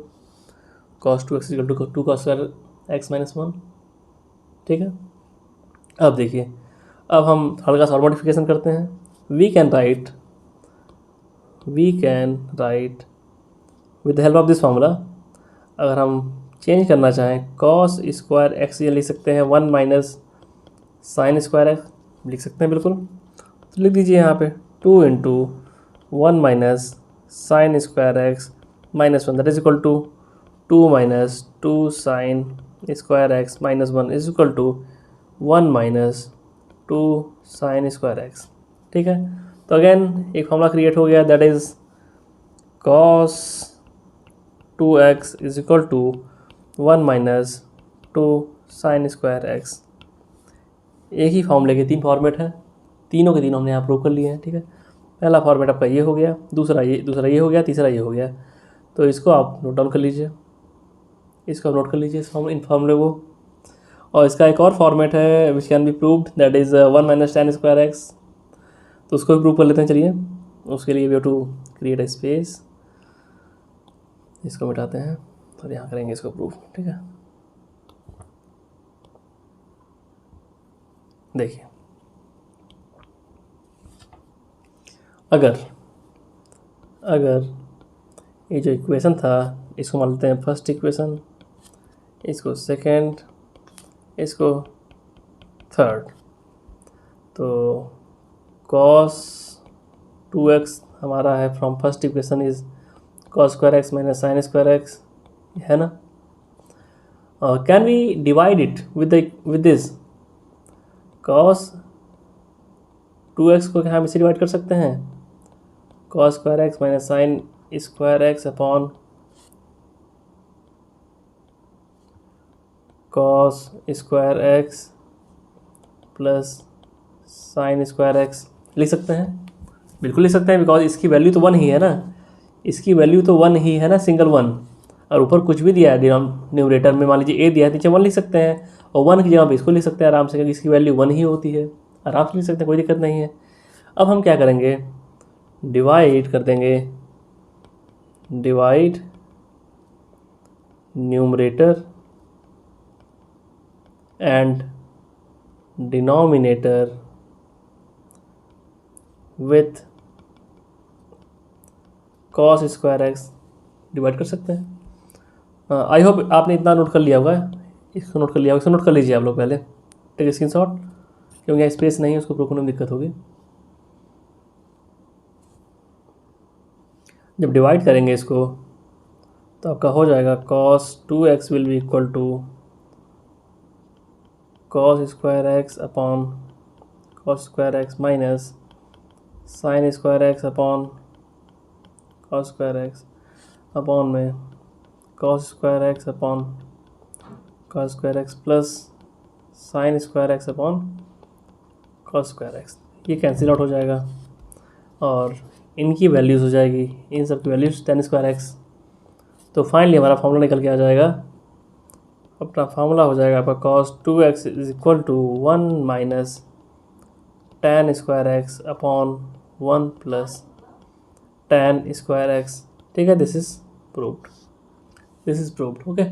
cos 2x equal to 2 cos square x minus 1। ठीक है, अब देखिए, अब हम हल्का सा मॉडिफिकेशन करते हैं। We can write with the help of this formula, अगर हम चेंज करना चाहें cos स्क्वायर एक्स ये लिख सकते हैं 1 माइनस साइन स्क्वायर एक्स, लिख सकते हैं बिल्कुल। तो लिख दीजिए यहाँ पे 2 into 1 minus sine square x minus 1 that is equal to 2 minus 2 sine square x minus 1 is equal to 1 minus 2 sine square x. ठीक है, तो अगेन एक फॉर्मूला क्रिएट हो गया, that is cos 2x is equal to 1 minus 2 sine square x. एक ही फॉर्मूले के 3 फॉर्मेट हैं, तीनों के तीनों हमने यहाँ प्रूव कर लिए हैं। ठीक है, पहला फॉर्मेट आपका ये हो गया, दूसरा ये हो गया, तीसरा ये हो गया। तो इसको आप नोट डाउन कर लीजिए, इसको नोट कर लीजिए इन फॉर्मूले को। और इसका एक और फॉर्मेट है which can be proved, that is 1 minus tan square x. तो उसको भी प्रूव कर लेते हैं, चलिए। उसके लिए we have to create a space, इसको मिटाते हैं और यहाँ करेंगे इसको प्रूव। ठीक है, देखिए अगर ये जो इक्वेशन था इसको मान लेते हैं फर्स्ट इक्वेशन, इसको सेकंड, इसको थर्ड। तो cos 2x हमारा है from first equation is cos square x minus sine square x, है ना। Can we divide it with this cos 2x को क्या हम इसे डिवाइड कर सकते हैं, cos square x minus sine square x upon cos square x plus sine square x, लिख सकते हैं, बिल्कुल लिख सकते हैं, बिकॉज इसकी वैल्यू तो 1 ही है ना, इसकी वैल्यू तो 1 ही है ना, सिंगल 1। और ऊपर कुछ भी दिया है न्यूमरेटर में, मान लीजिए a दिया है, नीचे 1 लिख सकते हैं, और 1 की जगह पे इसको लिख सकते हैं आराम से, क्योंकि इसकी वैल्यू 1 ही होती है, आराम से लिख सकते हैं, कोई दिक्कत नहीं है। अब हम क्या करेंगे, डिवाइड कर देंगे, divide numerator and denominator with cos square x, divide कर सकते हैं। आई होप आपने इतना नोट कर लिया होगा, इसको नोट कर लिया होगा, इसको नोट कर लीजिए आप लोग पहले, टेक स्क्रीनशॉट, क्योंकि यहाँ स्पेस नहीं है, उसको प्रूव करने में दिक्कत होगी। जब डिवाइड करेंगे इसको तो आपका हो जाएगा cos 2x will be equal to cos square x upon cos square x minus sine square x upon cos square x upon में cos square x upon cos square x plus sine square x upon cos square x. ये कैंसिल आउट हो जाएगा और इनकी वैल्यूज़ हो जाएगी, इन सब की वैल्यूज़ tan स्क्वायर एक्स। तो फाइनली हमारा फार्मूला निकल के आ जाएगा, अपना फार्मूला हो जाएगा आपका cos 2x is equal to 1 minus tan square x upon 1 plus tan square x. ठीक है, दिस इज़ प्रूव्ड। ओके,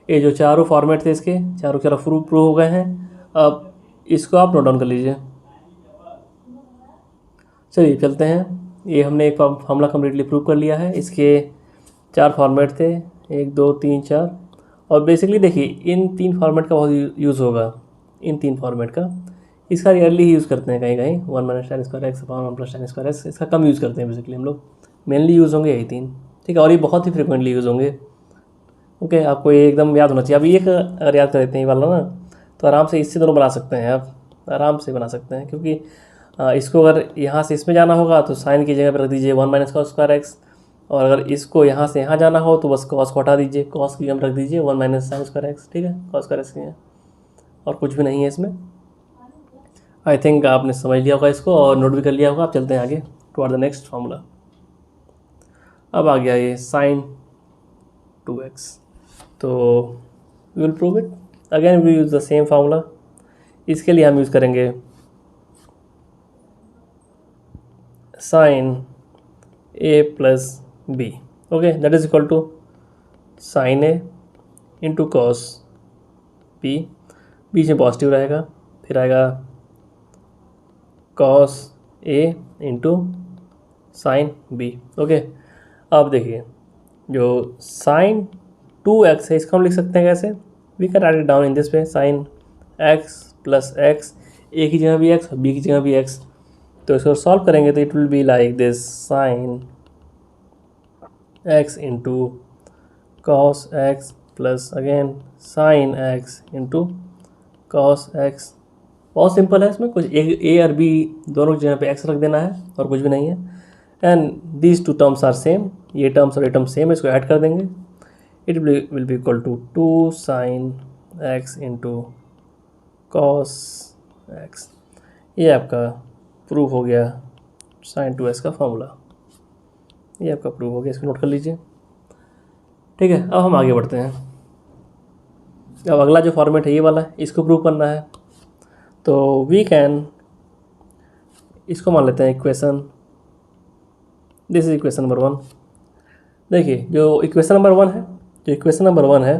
ये जो चारों फॉर्मेट थे इसके चारों प्रूव हो गए हैं। अब इसको आप नोट डाउन कर लीजिए। चलिए चलते हैं। ये हमने एक फॉर्मूला कम्प्लीटली प्रूव कर लिया है। इसके 4 फॉर्मेट थे, 1 2 3 4। और बेसिकली देखिए इन 3 फॉर्मेट का बहुत यूज़ होगा, इन 3 फॉर्मेट का। इसका रियरली ही यूज़ करते हैं कहीं कहीं, 1 minus tan square x upon 1 plus tan square x. इसका कम यूज़ करते हैं बेसिकली हम लोग, मेनली यूज़ होंगे यही 3। ठीक है, और ये बहुत ही फ्रिक्वेंटली यूज़ होंगे। ओके, आपको ये एकदम याद होना चाहिए। अब ये अगर याद कर लेते हैं ये वाला ना, तो आराम से इससे दोनों बना सकते हैं, आप आराम से बना सकते हैं। क्योंकि इसको अगर यहाँ से इसमें जाना होगा तो साइन की जगह पर रख दीजिए 1 माइनस कॉस स्क्वायर एक्स, और अगर इसको यहाँ से यहाँ जाना हो तो बस कॉस को हटा दीजिए, कॉस की जगह रख दीजिए 1 माइनस साइन स्क्वायर एक्स। ठीक है, कॉस स्क्वायर एक्स की है, और कुछ भी नहीं है इसमें। आई थिंक आपने समझ लिया होगा इसको और नोट भी कर लिया होगा। आप चलते हैं आगे टुवर्ड द नेक्स्ट फार्मूला। अब आ गया ये साइन 2x, तो we will prove it again. We use the same formula. इसके लिए हम यूज़ करेंगे sine a plus b. Okay, that is equal to sine a into cos b, बीच में पॉजिटिव रहेगा, फिर आएगा cos a into sine b। Okay, अब देखिए जो साइन 2x है इसको हम लिख सकते हैं कैसे? We can write it down in this way, sine x plus x, a की जगह भी x और b की जगह भी x। तो इसको सॉल्व करेंगे तो it will be like this, sine x into cos x plus again sine x into cos x. बहुत सिंपल है, इसमें कुछ a और b दोनों जगह पे x रख देना है और कुछ भी नहीं है। And these 2 terms are same, ये टर्म्स और ये टर्म सेम है, इसको ऐड कर देंगे। It will be equal to 2 sine x into cos x. ये आपका प्रूव हो गया साइन 2x का फॉर्मूला, ये आपका प्रूव हो गया, इसको नोट कर लीजिए। ठीक है, अब हम आगे बढ़ते हैं। अब अगला जो फॉर्मेट है ये वाला है, इसको प्रूव करना है। तो वी कैन इसको मान लेते हैं equation, this is equation number 1। देखिए जो इक्वेशन नंबर 1 है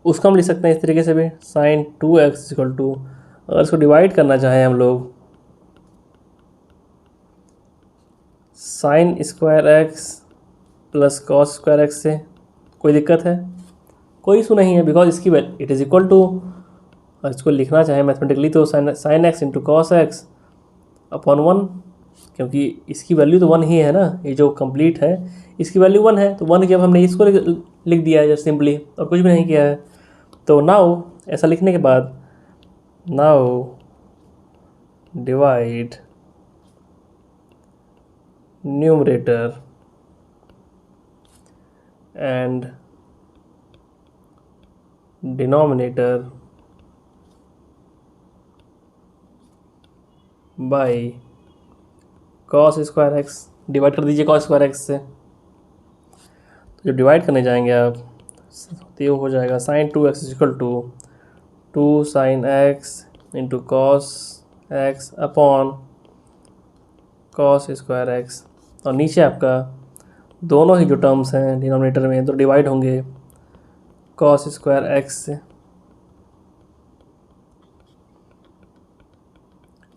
उसको हम लिख सकते हैं इस तरीके से भी, साइन 2x इक्वल टू, अगर इसको डिवाइड करना चाहें हम लोग, sign square x plus cos square x से। कोई दिक्कत है? कोई इशू नहीं है, बिकॉज इसकी इट इज़ इक्वल टू, और इसको लिखना चाहे मैथमेटिकली तो sign x into cos x upon 1, क्योंकि इसकी वैल्यू तो 1 ही है ना, ये जो कंप्लीट है इसकी वैल्यू 1 है, तो 1 की अब हमने इसको लिख दिया है जस्ट सिंपली, और कुछ भी नहीं किया है। तो नाउ ऐसा लिखने के बाद now divide numerator and denominator by cos square x. Divide कर दीजिए कॉस स्क्वायर एक्स से। तो जब डिवाइड करने जाएंगे आप तो ये हो जाएगा sine 2x equal to 2 sine x into cos x upon cos square x, और नीचे आपका दोनों ही जो टर्म्स हैं डिनोमिनेटर में तो डिवाइड होंगे कॉस स्क्वायर एक्स से।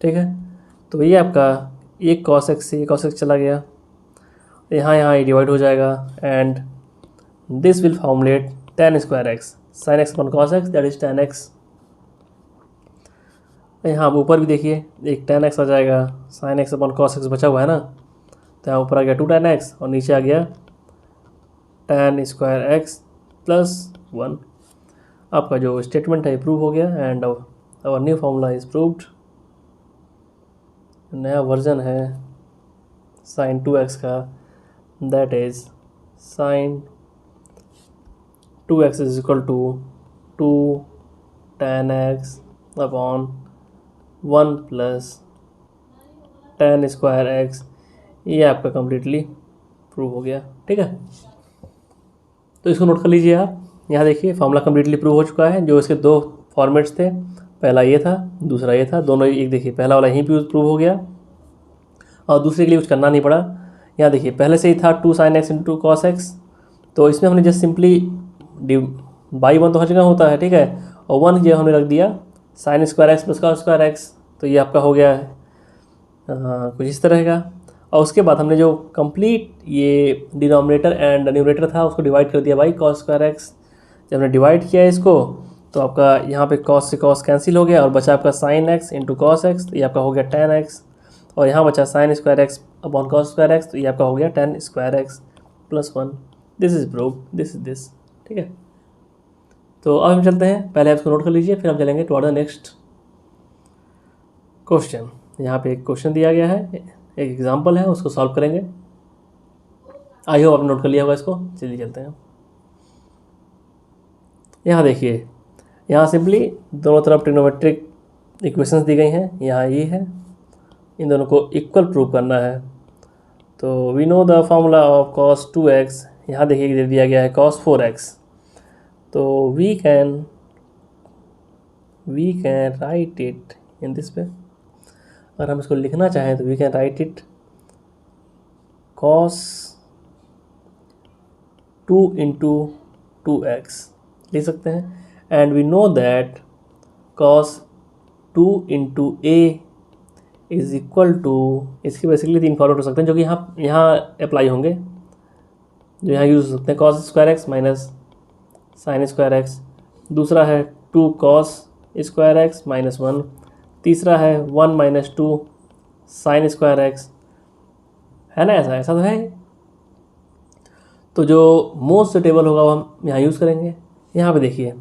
ठीक है, तो ये आपका एक कॉस एक्स से कॉस एक्स चला गया, यहाँ ये डिवाइड हो जाएगा, and this will formulate tan square x sine x upon cos x, that is tan x. यहाँ आप ऊपर भी देखिए एक tan एक्स आ जाएगा, sine x upon cos x बचा हुआ है ना, तो यहाँ ऊपर आ गया 2 tan एक्स और नीचे आ गया tan स्क्वायर एक्स प्लस 1। आपका जो स्टेटमेंट है प्रूव हो गया, and our new formula is proved. नया वर्जन है साइन 2x का, that is sine 2x is equal to 2 tan x upon 1 plus tan square x. ये आपका कम्प्लीटली प्रूव हो गया। ठीक है, तो इसको नोट कर लीजिए आप। यहाँ देखिए फार्मूला कम्प्लीटली प्रूव हो चुका है। जो इसके 2 फॉर्मेट्स थे पहला ये था, दूसरा ये था, दोनों एक देखिए पहला वाला यहीं पे प्रूव हो गया और दूसरे के लिए कुछ करना नहीं पड़ा। यहाँ देखिए पहले से ही था 2 sin x into cos x, तो इसमें हमने जस्ट सिंपली बाई वन तो हर जगह होता है, ठीक है, और वन जो हमने रख दिया sign square x plus cos square x, तो ये आपका हो गया है कुछ इस तरह का। और उसके बाद हमने जो कंप्लीट ये डिनोमिनेटर एंड न्यूमरेटर था उसको डिवाइड कर दिया बाई कॉस स्क्वायर एक्स। जब हमने डिवाइड किया इसको तो आपका यहाँ पे कॉस से कॉस कैंसिल हो गया और बचा आपका sine x into cos x, तो ये आपका हो गया टेन एक्स, और यहाँ बचा sign square x upon cos square x, तो ये आपका हो गया ten square x plus one. This is proof, this is this, ठीक है। तो अब हम चलते हैं, पहले आप इसको नोट कर लीजिए, फिर हम चलेंगे टुवर्ड द नेक्स्ट क्वेश्चन। यहाँ पे एक क्वेश्चन दिया गया है, एक एग्जांपल है, उसको सॉल्व करेंगे। आई होप आपने नोट कर लिया होगा इसको। चलिए चलते हैं। यहाँ देखिए, यहाँ सिंपली दोनों तरफ ट्रिग्नोमेट्रिक इक्वेशंस दी गई हैं। यहाँ ये है, इन दोनों को इक्वल प्रूव करना है। तो we know the formula of cos 2x, यहाँ देखिए दे दिया गया है cos 4x, तो we can write it in this way. अगर हम इसको लिखना चाहें तो we can write it cos 2 इंटू 2x लिख सकते हैं। And we know that cos 2 into a is equal to, इसके बेसिकली 3 फॉर्मेट हो सकते हैं जो कि यहाँ अप्लाई होंगे, जो यहाँ यूज़ हो सकते हैं। cos square x minus sine square x, दूसरा है 2 cos स्क्वायर एक्स माइनस 1, तीसरा है 1 माइनस 2 साइन स्क्वायर एक्स, है ना, ऐसा तो है। तो जो मोस्ट सुटेबल होगा वो हम यहाँ यूज़ करेंगे। यहाँ पे देखिए,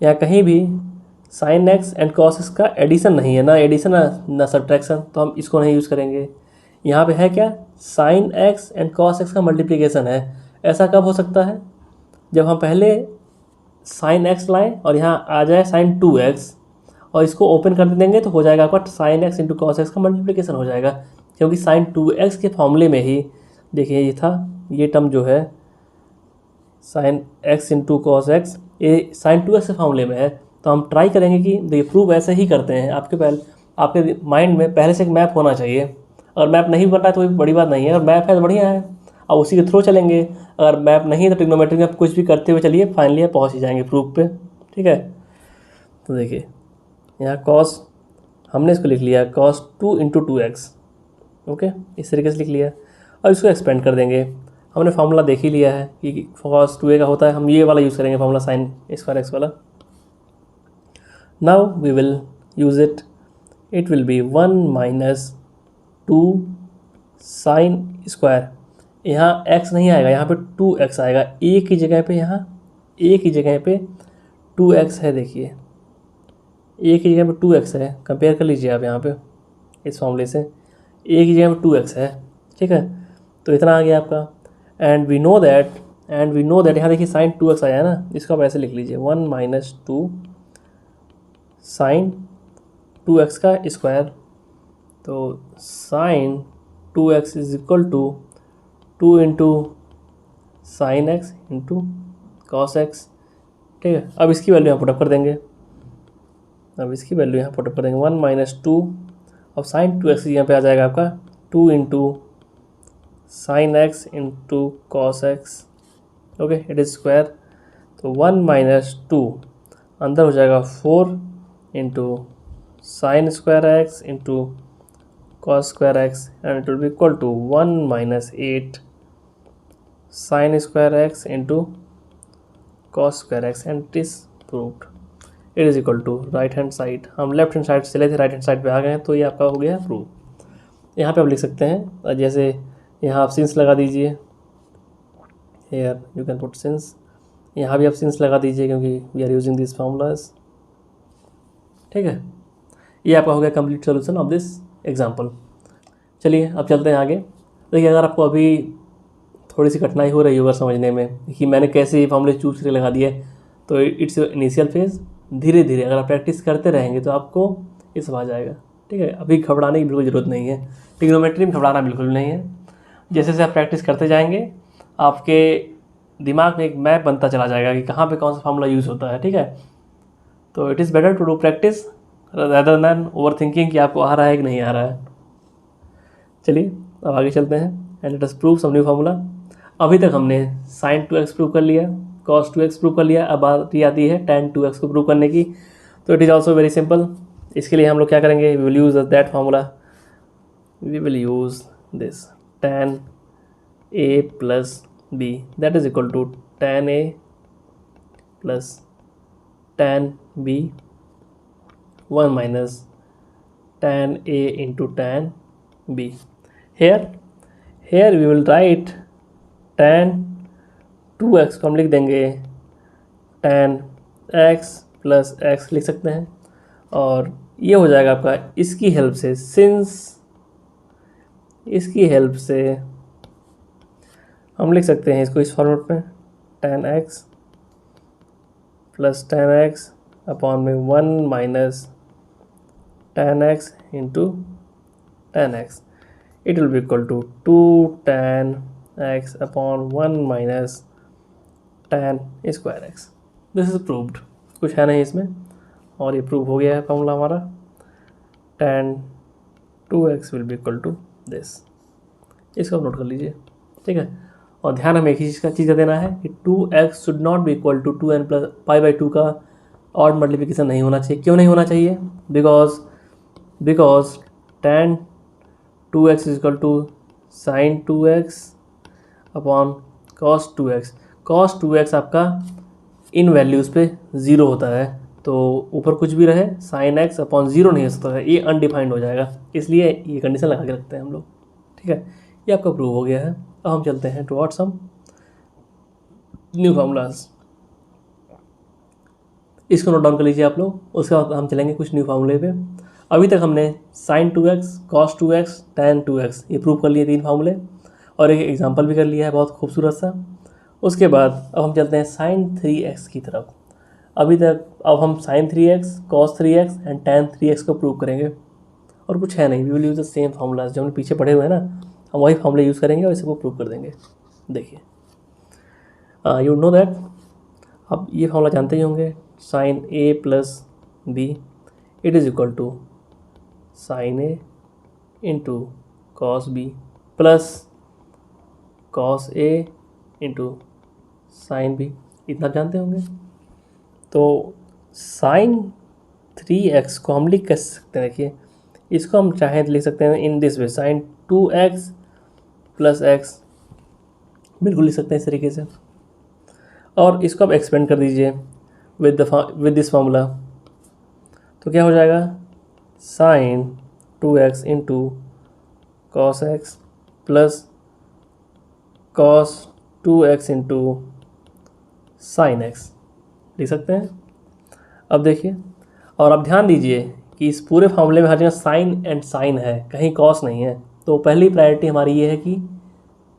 यहाँ कहीं भी sine x and cos x का एडिशन नहीं है, ना एडिशन ना सब्ट्रैक्शन, तो हम इसको नहीं यूज़ करेंगे। यहाँ पे है क्या, sine x and cos x का मल्टीप्लिकेशन है। ऐसा कब हो सकता है, जब हम पहले साइन एक्स लाएँ और यहाँ आ जाए साइन 2x और इसको ओपन कर देंगे तो हो जाएगा आपका sine x into cos x का मल्टीप्लिकेशन हो जाएगा, क्योंकि साइन 2x के फॉर्मूले में ही देखिए ये था, ये टर्म जो है sign x into cos x, ये साइन 2x के फॉर्मूले में है। तो हम ट्राई करेंगे कि देखिए प्रूव ऐसे ही करते हैं। आपके माइंड में पहले से एक मैप होना चाहिए। अगर मैप नहीं बन रहा है तो कोई बड़ी बात नहीं है, अगर मैप है तो बढ़िया है, अब उसी के थ्रू चलेंगे। अगर मैप नहीं है तो ट्रिग्नोमेट्री में आप कुछ भी करते हुए चलिए, फाइनली आप पहुँच ही जाएंगे प्रूफ पे, ठीक है। तो देखिए यहाँ कॉस हमने इसको लिख लिया cos 2 इंटू 2x, ओके, इस तरीके से लिख लिया। अब इसको एक्सपेंड कर देंगे। हमने फार्मूला देख ही लिया है कि cos 2a का होता है, हम ये वाला यूज़ करेंगे फार्मूला साइन स्क्वायर एक्स वाला। Now we will use it, it will be 1 minus 2 sine square, यहाँ x नहीं आएगा, यहाँ पे 2x आएगा, a की जगह पे, यहाँ a की जगह पे 2x है। देखिए a की जगह पे 2x है, कंपेयर कर लीजिए आप यहाँ पे इस फॉर्मूले से, a की जगह पे 2x है, ठीक है। तो इतना आ गया आपका। एंड वी नो दैट यहाँ देखिए साइन 2x आया है ना, इसको आप ऐसे लिख लीजिए 1 माइनस 2 साइन 2x का स्क्वायर, तो sine 2x is equal to 2 into sine x into cos x, ठीक है। अब इसकी वैल्यू यहाँ पुटअप कर देंगे, 1 माइनस 2, अब साइन 2x यहाँ पे आ जाएगा आपका 2 into sine x into cos x, okay, it is square. तो 1 माइनस 2 अंदर हो जाएगा 4 into sine square x into cos square x, and it will be equal to 1 minus 8 sine square x into cos square x, and it is proved. It is equal to right hand side, हम लेफ्ट हैंड साइड से चले थे, राइट हैंड साइड पे आ गए हैं, तो ये आपका हो गया प्रूव। यहाँ पे आप लिख सकते हैं, जैसे यहाँ आप सिंस लगा दीजिए, here you can put sines, यहाँ भी आप सिंस लगा दीजिए क्योंकि we are using this formulas, ठीक है। ये आपका हो गया complete solution of this example. चलिए अब चलते हैं आगे। देखिए अगर आपको अभी थोड़ी सी कठिनाई हो रही होगा समझने में कि मैंने कैसे ये फॉर्मूले चूज करके लगा दिए, तो इट्स इनिशियल फेज़, धीरे धीरे अगर आप प्रैक्टिस करते रहेंगे तो आपको ये सब आ जाएगा, ठीक है। अभी घबराने की बिल्कुल ज़रूरत नहीं है, ट्रिग्नोमेट्री में घबराना बिल्कुल नहीं है। जैसे जैसे आप प्रैक्टिस करते जाएंगे आपके दिमाग में एक मैप बनता चला जाएगा कि कहाँ पे कौन सा फार्मूला यूज़ होता है, ठीक है। तो it is better to do practice rather than over thinking कि आपको आ रहा है कि नहीं आ रहा है। चलिए अब आगे चलते हैं and let us prove some new formula. अभी तक हमने sin 2x प्रूव कर लिया, cos 2x प्रूव कर लिया, अब बारी आती है tan 2x को प्रूव करने की। तो it is also very simple. इसके लिए हम लोग क्या करेंगे, we will use that formula, we will use this tan a plus b that is equal to tan a plus tan b 1 minus tan a into tan b. Here we will write tan 2x को हम लिख देंगे tan x प्लस x लिख सकते हैं, और ये हो जाएगा आपका इसकी हेल्प से, सिंस इसकी हेल्प से हम लिख सकते हैं इसको इस फॉर्मेट में, tan x plus tan x upon में 1 minus tan x into tan x. It will be equal to 2 tan x upon 1 minus tan square x. This is proved. कुछ है नहीं इसमें, और ये प्रूव हो गया है फॉर्मूला हमारा। tan 2x will be equal to this. इसको आप नोट कर लीजिए, ठीक है। और ध्यान हमें एक ही चीज़ का देना है कि 2x should not be equal to 2n plus pi by 2 का ऑड मल्टीप्लिकेशन नहीं होना चाहिए। क्यों नहीं होना चाहिए? Because tan 2x is equal to sin 2x upon cos 2x। cos 2x आपका इन वैल्यूज़ पे ज़ीरो होता है, तो ऊपर कुछ भी रहे sin x अपॉन ज़ीरो नहीं हो सकता है, ये अनडिफाइंड हो जाएगा, इसलिए ये कंडीशन लगा के रखते हैं हम लोग, ठीक है। ये आपका प्रूव हो गया है। अब हम चलते हैं टुवर्ड्स सम न्यू फार्मूलाज। इसको नोट डाउन कर लीजिए आप लोग, उसके बाद हम चलेंगे कुछ न्यू फार्मूले पे। अभी तक हमने sin 2x, cos 2x, tan 2x ये प्रूव कर लिए 3 फार्मूले, और एक एग्जांपल भी कर लिया है बहुत खूबसूरत सा। उसके बाद अब हम चलते हैं sin 3x की तरफ। अब हम sin 3x, cos 3x and tan 3x को प्रूव करेंगे, और कुछ है नहीं, we will use the same formulas जो हमने पीछे पढ़े हुए हैं ना, हम वही फार्मूले यूज़ करेंगे और इसको प्रूव कर देंगे। देखिए यू नो दैट, अब ये फार्मूला जानते ही होंगे, sin a plus b it is equal to sin a into cos b plus cos a into sin b, इतना आप जानते होंगे। तो sin 3x को हम लिख सकते हैं, देखिए इसको हम चाहें तो लिख सकते हैं in this way, sin 2x plus x, बिल्कुल लिख सकते हैं इस तरीके से। और इसको आप एक्सपेंड कर दीजिए विद दिस फार्मूला, तो क्या हो जाएगा, sin 2x इंटू cos x plus cos 2x into sin x लिख सकते हैं। अब देखिए, और अब ध्यान दीजिए कि इस पूरे फार्मूले में हर जगह साइन एंड साइन है, कहीं कॉस नहीं है, तो पहली प्रायोरिटी हमारी ये है कि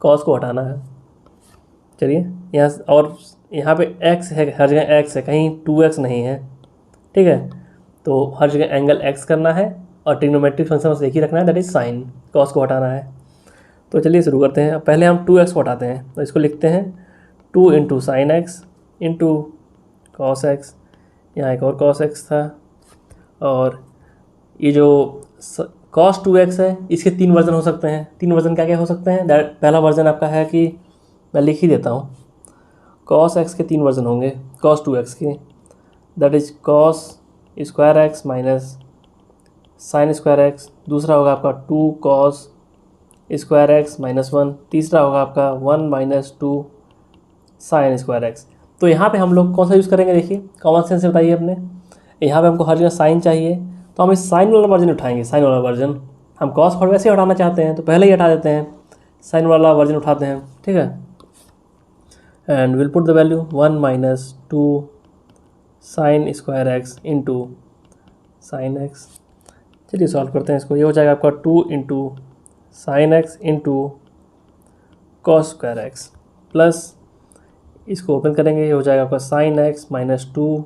कॉस को हटाना है। चलिए यहाँ, और यहाँ पे x है, हर जगह x है, कहीं 2x नहीं है, ठीक है। तो हर जगह एंगल x करना है, और ट्रिग्नोमेट्रिक फंक्शन बस एक ही रखना है, दैट इज साइन, कॉस को हटाना है। तो चलिए शुरू करते हैं। पहले हम 2x को हटाते हैं, तो इसको लिखते हैं 2 into sine x into cos x, यहाँ एक और कॉस एक्स था, और ये जो cos 2x है इसके 3 वर्जन हो सकते हैं। 3 वर्जन क्या क्या हो सकते हैं, पहला वर्जन आपका है कि मैं लिख ही देता हूँ, cos x के 3 वर्जन होंगे cos 2x के, that is cos square x minus sine square x. दूसरा होगा आपका 2 cos स्क्वायर एक्स माइनस 1। तीसरा होगा आपका 1 माइनस 2 साइन स्क्वायर एक्स। तो यहाँ पे हम लोग कौन सा यूज़ करेंगे, देखिए कॉमन सेंस से बताइए अपने, यहाँ पे हमको हर जगह साइन चाहिए, तो हम इस साइन वाला वर्जन उठाएंगे। साइन वाला वर्जन हम कॉस फॉर वैसे हटाना चाहते हैं, तो पहले ही हटा देते हैं, साइन वाला वर्जन उठाते हैं, ठीक है। And will put the value 1 minus 2 sine square x into sine x. चलिए सॉल्व करते हैं इसको। ये हो जाएगा आपका 2 into sine x into cos square x, plus इसको ओपन करेंगे, ये हो जाएगा आपका sine x minus 2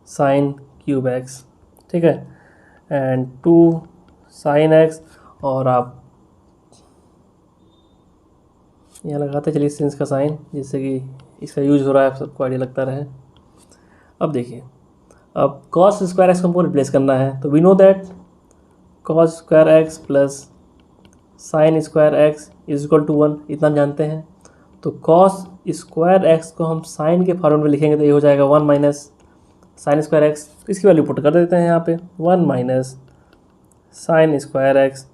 sign cube x, ठीक है, एंड 2 साइन एक्स, और आप यहाँ लगाते चलिए सिंस का साइन, जिससे कि इसका यूज हो रहा है, सबको आइडिया लगता रहे। अब देखिए, अब कॉस स्क्वायर एक्स को हमको रिप्लेस करना है, तो we know that cos square x plus sine square x is equal to 1, इतना हम जानते हैं। तो कॉस स्क्वायर एक्स को हम साइन के फॉर्मेट में लिखेंगे तो ये हो जाएगा 1 माइनस साइन स्क्वायर एक्स। तो इसकी वैल्यू पुट कर देते हैं यहाँ पे, 1 minus sine square x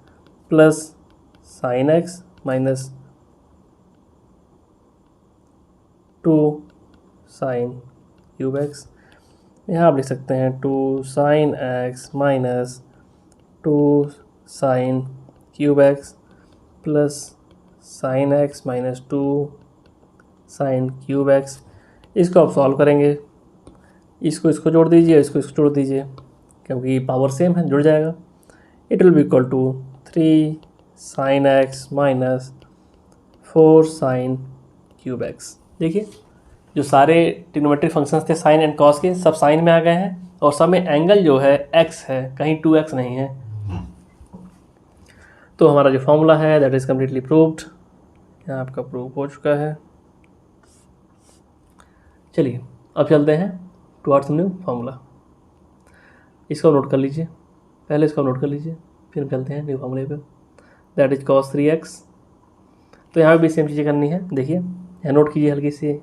plus sign x minus 2 sign cube x. यहाँ आप लिख सकते हैं 2 sine x minus 2 sign cube x plus sign x minus 2 sign cube x. इसको आप सॉल्व करेंगे, इसको जोड़ दीजिए, इसको जोड़ दीजिए, क्योंकि पावर सेम है, जुड़ जाएगा। It will be equal to 3 sine x minus 4 sine cube x. देखिए जो सारे ट्रिग्नोमेट्रिक फंक्शंस थे साइन एंड कॉस के, सब साइन में आ गए हैं और सब में एंगल जो है एक्स है, कहीं 2x नहीं है। तो हमारा जो फॉर्मूला है दैट इज़ कम्प्लीटली प्रूव्ड, यहाँ आपका प्रूव हो चुका है। चलिए अब चलते हैं टुवर्ड्स न्यू फार्मूला। इसको नोट कर लीजिए, पहले इसको नोट कर लीजिए, फिर हम चलते हैं न्यू फार्मूले पे, दैट इज cos 3x। तो यहाँ भी सेम चीज़ें करनी है। देखिए यहाँ नोट कीजिए हल्की सी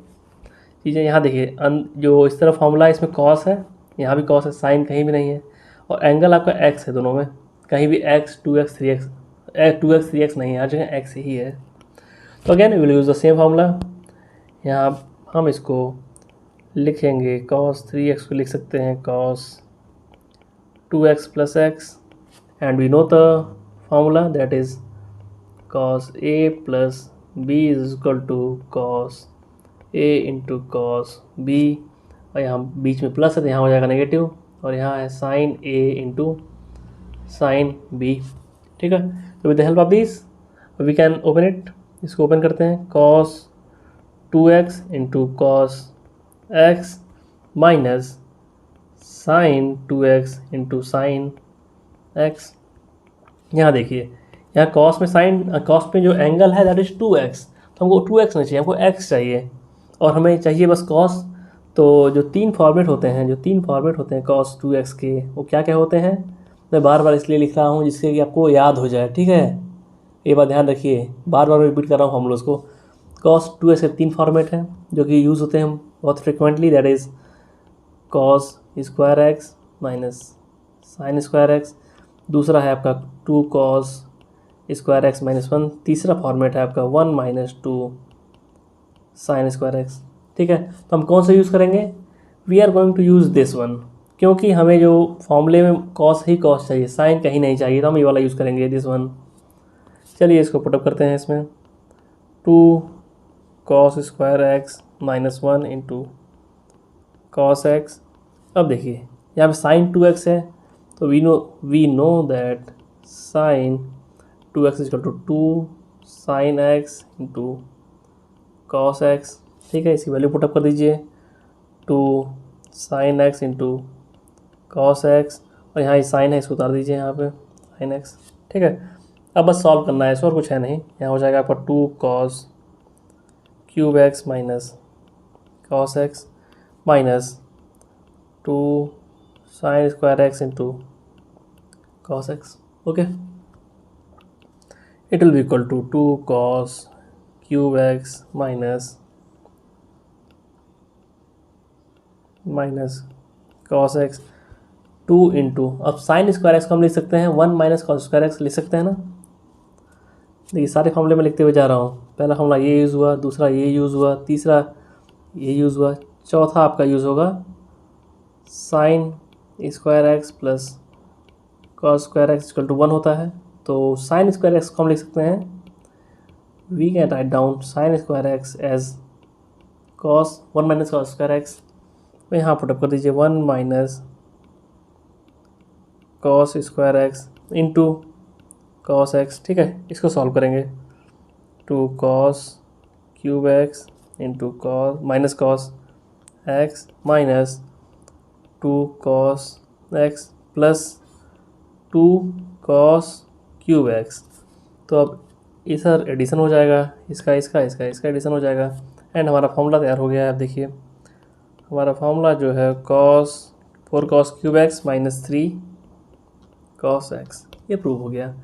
चीज़ें, यहाँ देखिए जो इस तरफ फार्मूला है इसमें cos है, यहाँ भी cos है, साइन कहीं भी नहीं है, और एंगल आपका x है दोनों में, कहीं भी x 2x 3x 2x 3x नहीं है, हर जगह x ही है। तो again will use the same formula. यहाँ हम इसको लिखेंगे cos 3x को लिख सकते हैं cos 2x plus x, and we know the formula that is cos a plus b is equal to cos a into cos b, और यहाँ बीच में प्लस है तो यहाँ हो जाएगा नेगेटिव, और यहाँ है sine a into sine b। ठीक है, तो with the help of this we can open it. इसको ओपन करते हैं, cos 2x इंटू cos x minus sine 2x into sine x। यहाँ देखिए यहाँ cos में साइन, cos में जो एंगल है दैट इज 2x, तो हमको 2x नहीं चाहिए, हमको x चाहिए, और हमें चाहिए बस cos। तो जो तीन फॉर्मेट होते हैं cos 2x के, वो क्या क्या होते हैं, मैं बार बार इसलिए लिख रहा हूँ जिससे कि आपको याद हो जाए। ठीक है, ये बात ध्यान रखिए, बार बार रिपीट कर रहा हूँ फॉर्मूलों को। cos 2x के तीन फॉर्मेट हैं जो कि यूज़ होते हैं बहुत frequently, that is cos square x minus sine square x, दूसरा है आपका 2 cos स्क्वायर एक्स माइनस 1, तीसरा फॉर्मेट है आपका 1 माइनस 2 साइन स्क्वायर एक्स। ठीक है, तो हम कौन सा यूज़ करेंगे, we are going to use this one, क्योंकि हमें जो फॉर्मूले में cos ही cos चाहिए, साइन कहीं नहीं चाहिए, तो हम ये वाला यूज़ करेंगे, दिस वन। चलिए इसको पुटअप करते हैं, इसमें 2 cos square x minus 1 into cos x. अब देखिए यहाँ पे साइन 2x है, तो we know that sine 2x is equal to 2 sine x into cos x. ठीक है, इसकी वैल्यू पुटअप कर दीजिए, 2 sine x into cos x, और यहाँ साइन है इसको उतार दीजिए यहाँ पे साइन एक्स। ठीक है, अब बस सॉल्व करना है, इसको और कुछ है नहीं। यहाँ हो जाएगा आपका 2 cos cube x minus cos x minus 2 sine square x into cos x. Okay, it will be equal to 2 cos cube x minus cos x 2 into, अब साइन स्क्वायर एक्स को हम लिख सकते हैं 1 माइनस cos स्क्वायर एक्स, लिख सकते हैं ना। देखिए सारे फॉर्मूले में लिखते हुए जा रहा हूँ, पहला फॉर्मूला ये यूज़ हुआ, दूसरा ये यूज़ हुआ, तीसरा ये यूज़ हुआ, चौथा आपका यूज़ होगा sine square x plus cos square x equal to 1 होता है। तो साइन स्क्वायर एक्स को हम लिख सकते हैं, we can write down sine square x as cos 1 minus cos square x. तो यहाँ पुटअप कर दीजिए 1 minus cos square x into cos x. ठीक है, इसको सॉल्व करेंगे, 2 cos cube x into cos minus cos x minus 2 cos x plus 2 cos cube x. तो अब इधर एडिशन हो जाएगा, इसका एडिशन हो जाएगा, एंड हमारा फॉर्मूला तैयार हो गया है। अब देखिए हमारा फॉर्मूला जो है cos 4 cos cube x minus 3 cos x, ये प्रूव हो गया।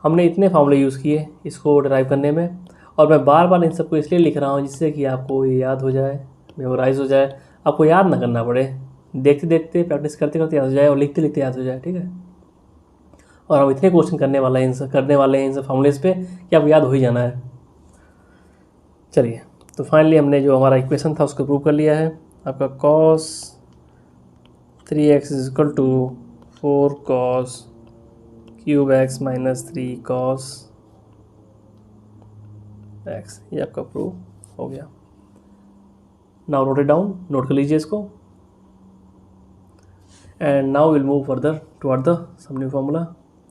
हमने इतने फार्मूले यूज़ किए इसको डिराइव करने में, और मैं बार बार इन सबको इसलिए लिख रहा हूँ जिससे कि आपको ये याद हो जाए, मेमोराइज हो जाए, आपको याद ना करना पड़े, देखते देखते प्रैक्टिस करते करते याद हो जाए और लिखते लिखते याद हो जाए, ठीक है। और हम इतने क्वेश्चन करने वाले हैं इन सब फार्मूलेस पे कि आपको याद हो ही जाना है। चलिए, तो फाइनली हमने जो हमारा इक्वेशन था उसको प्रूव कर लिया है। आपका cos 3x is equal to 4 cos cube x minus 3 cos x, ये आपका प्रूव हो गया। Now note it down, note कर लीजिए इसको। And now will move further toward the some new formula.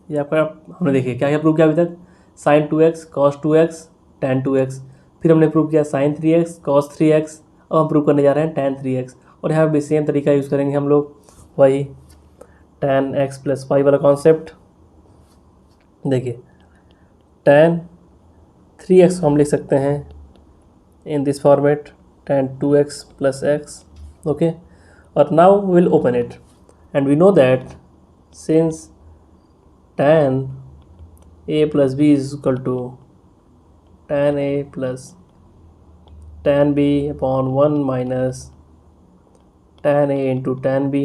ये आपका हमने देखिए क्या क्या प्रूव किया अभी तक, sin 2x cos 2x tan 2x, फिर हमने प्रूव किया sin 3x cos 3x, अब हम प्रूव करने जा रहे हैं tan 3x, और यहाँ भी सेम तरीका यूज़ करेंगे हम लोग, वही tan x प्लस y वाला कॉन्सेप्ट। देखिए tan 3x को हम लिख सकते हैं in this format tan 2x plus x, okay. और now we will open it and we know that since tan a plus b is equal to tan a plus tan b upon 1 minus tan a into tan b,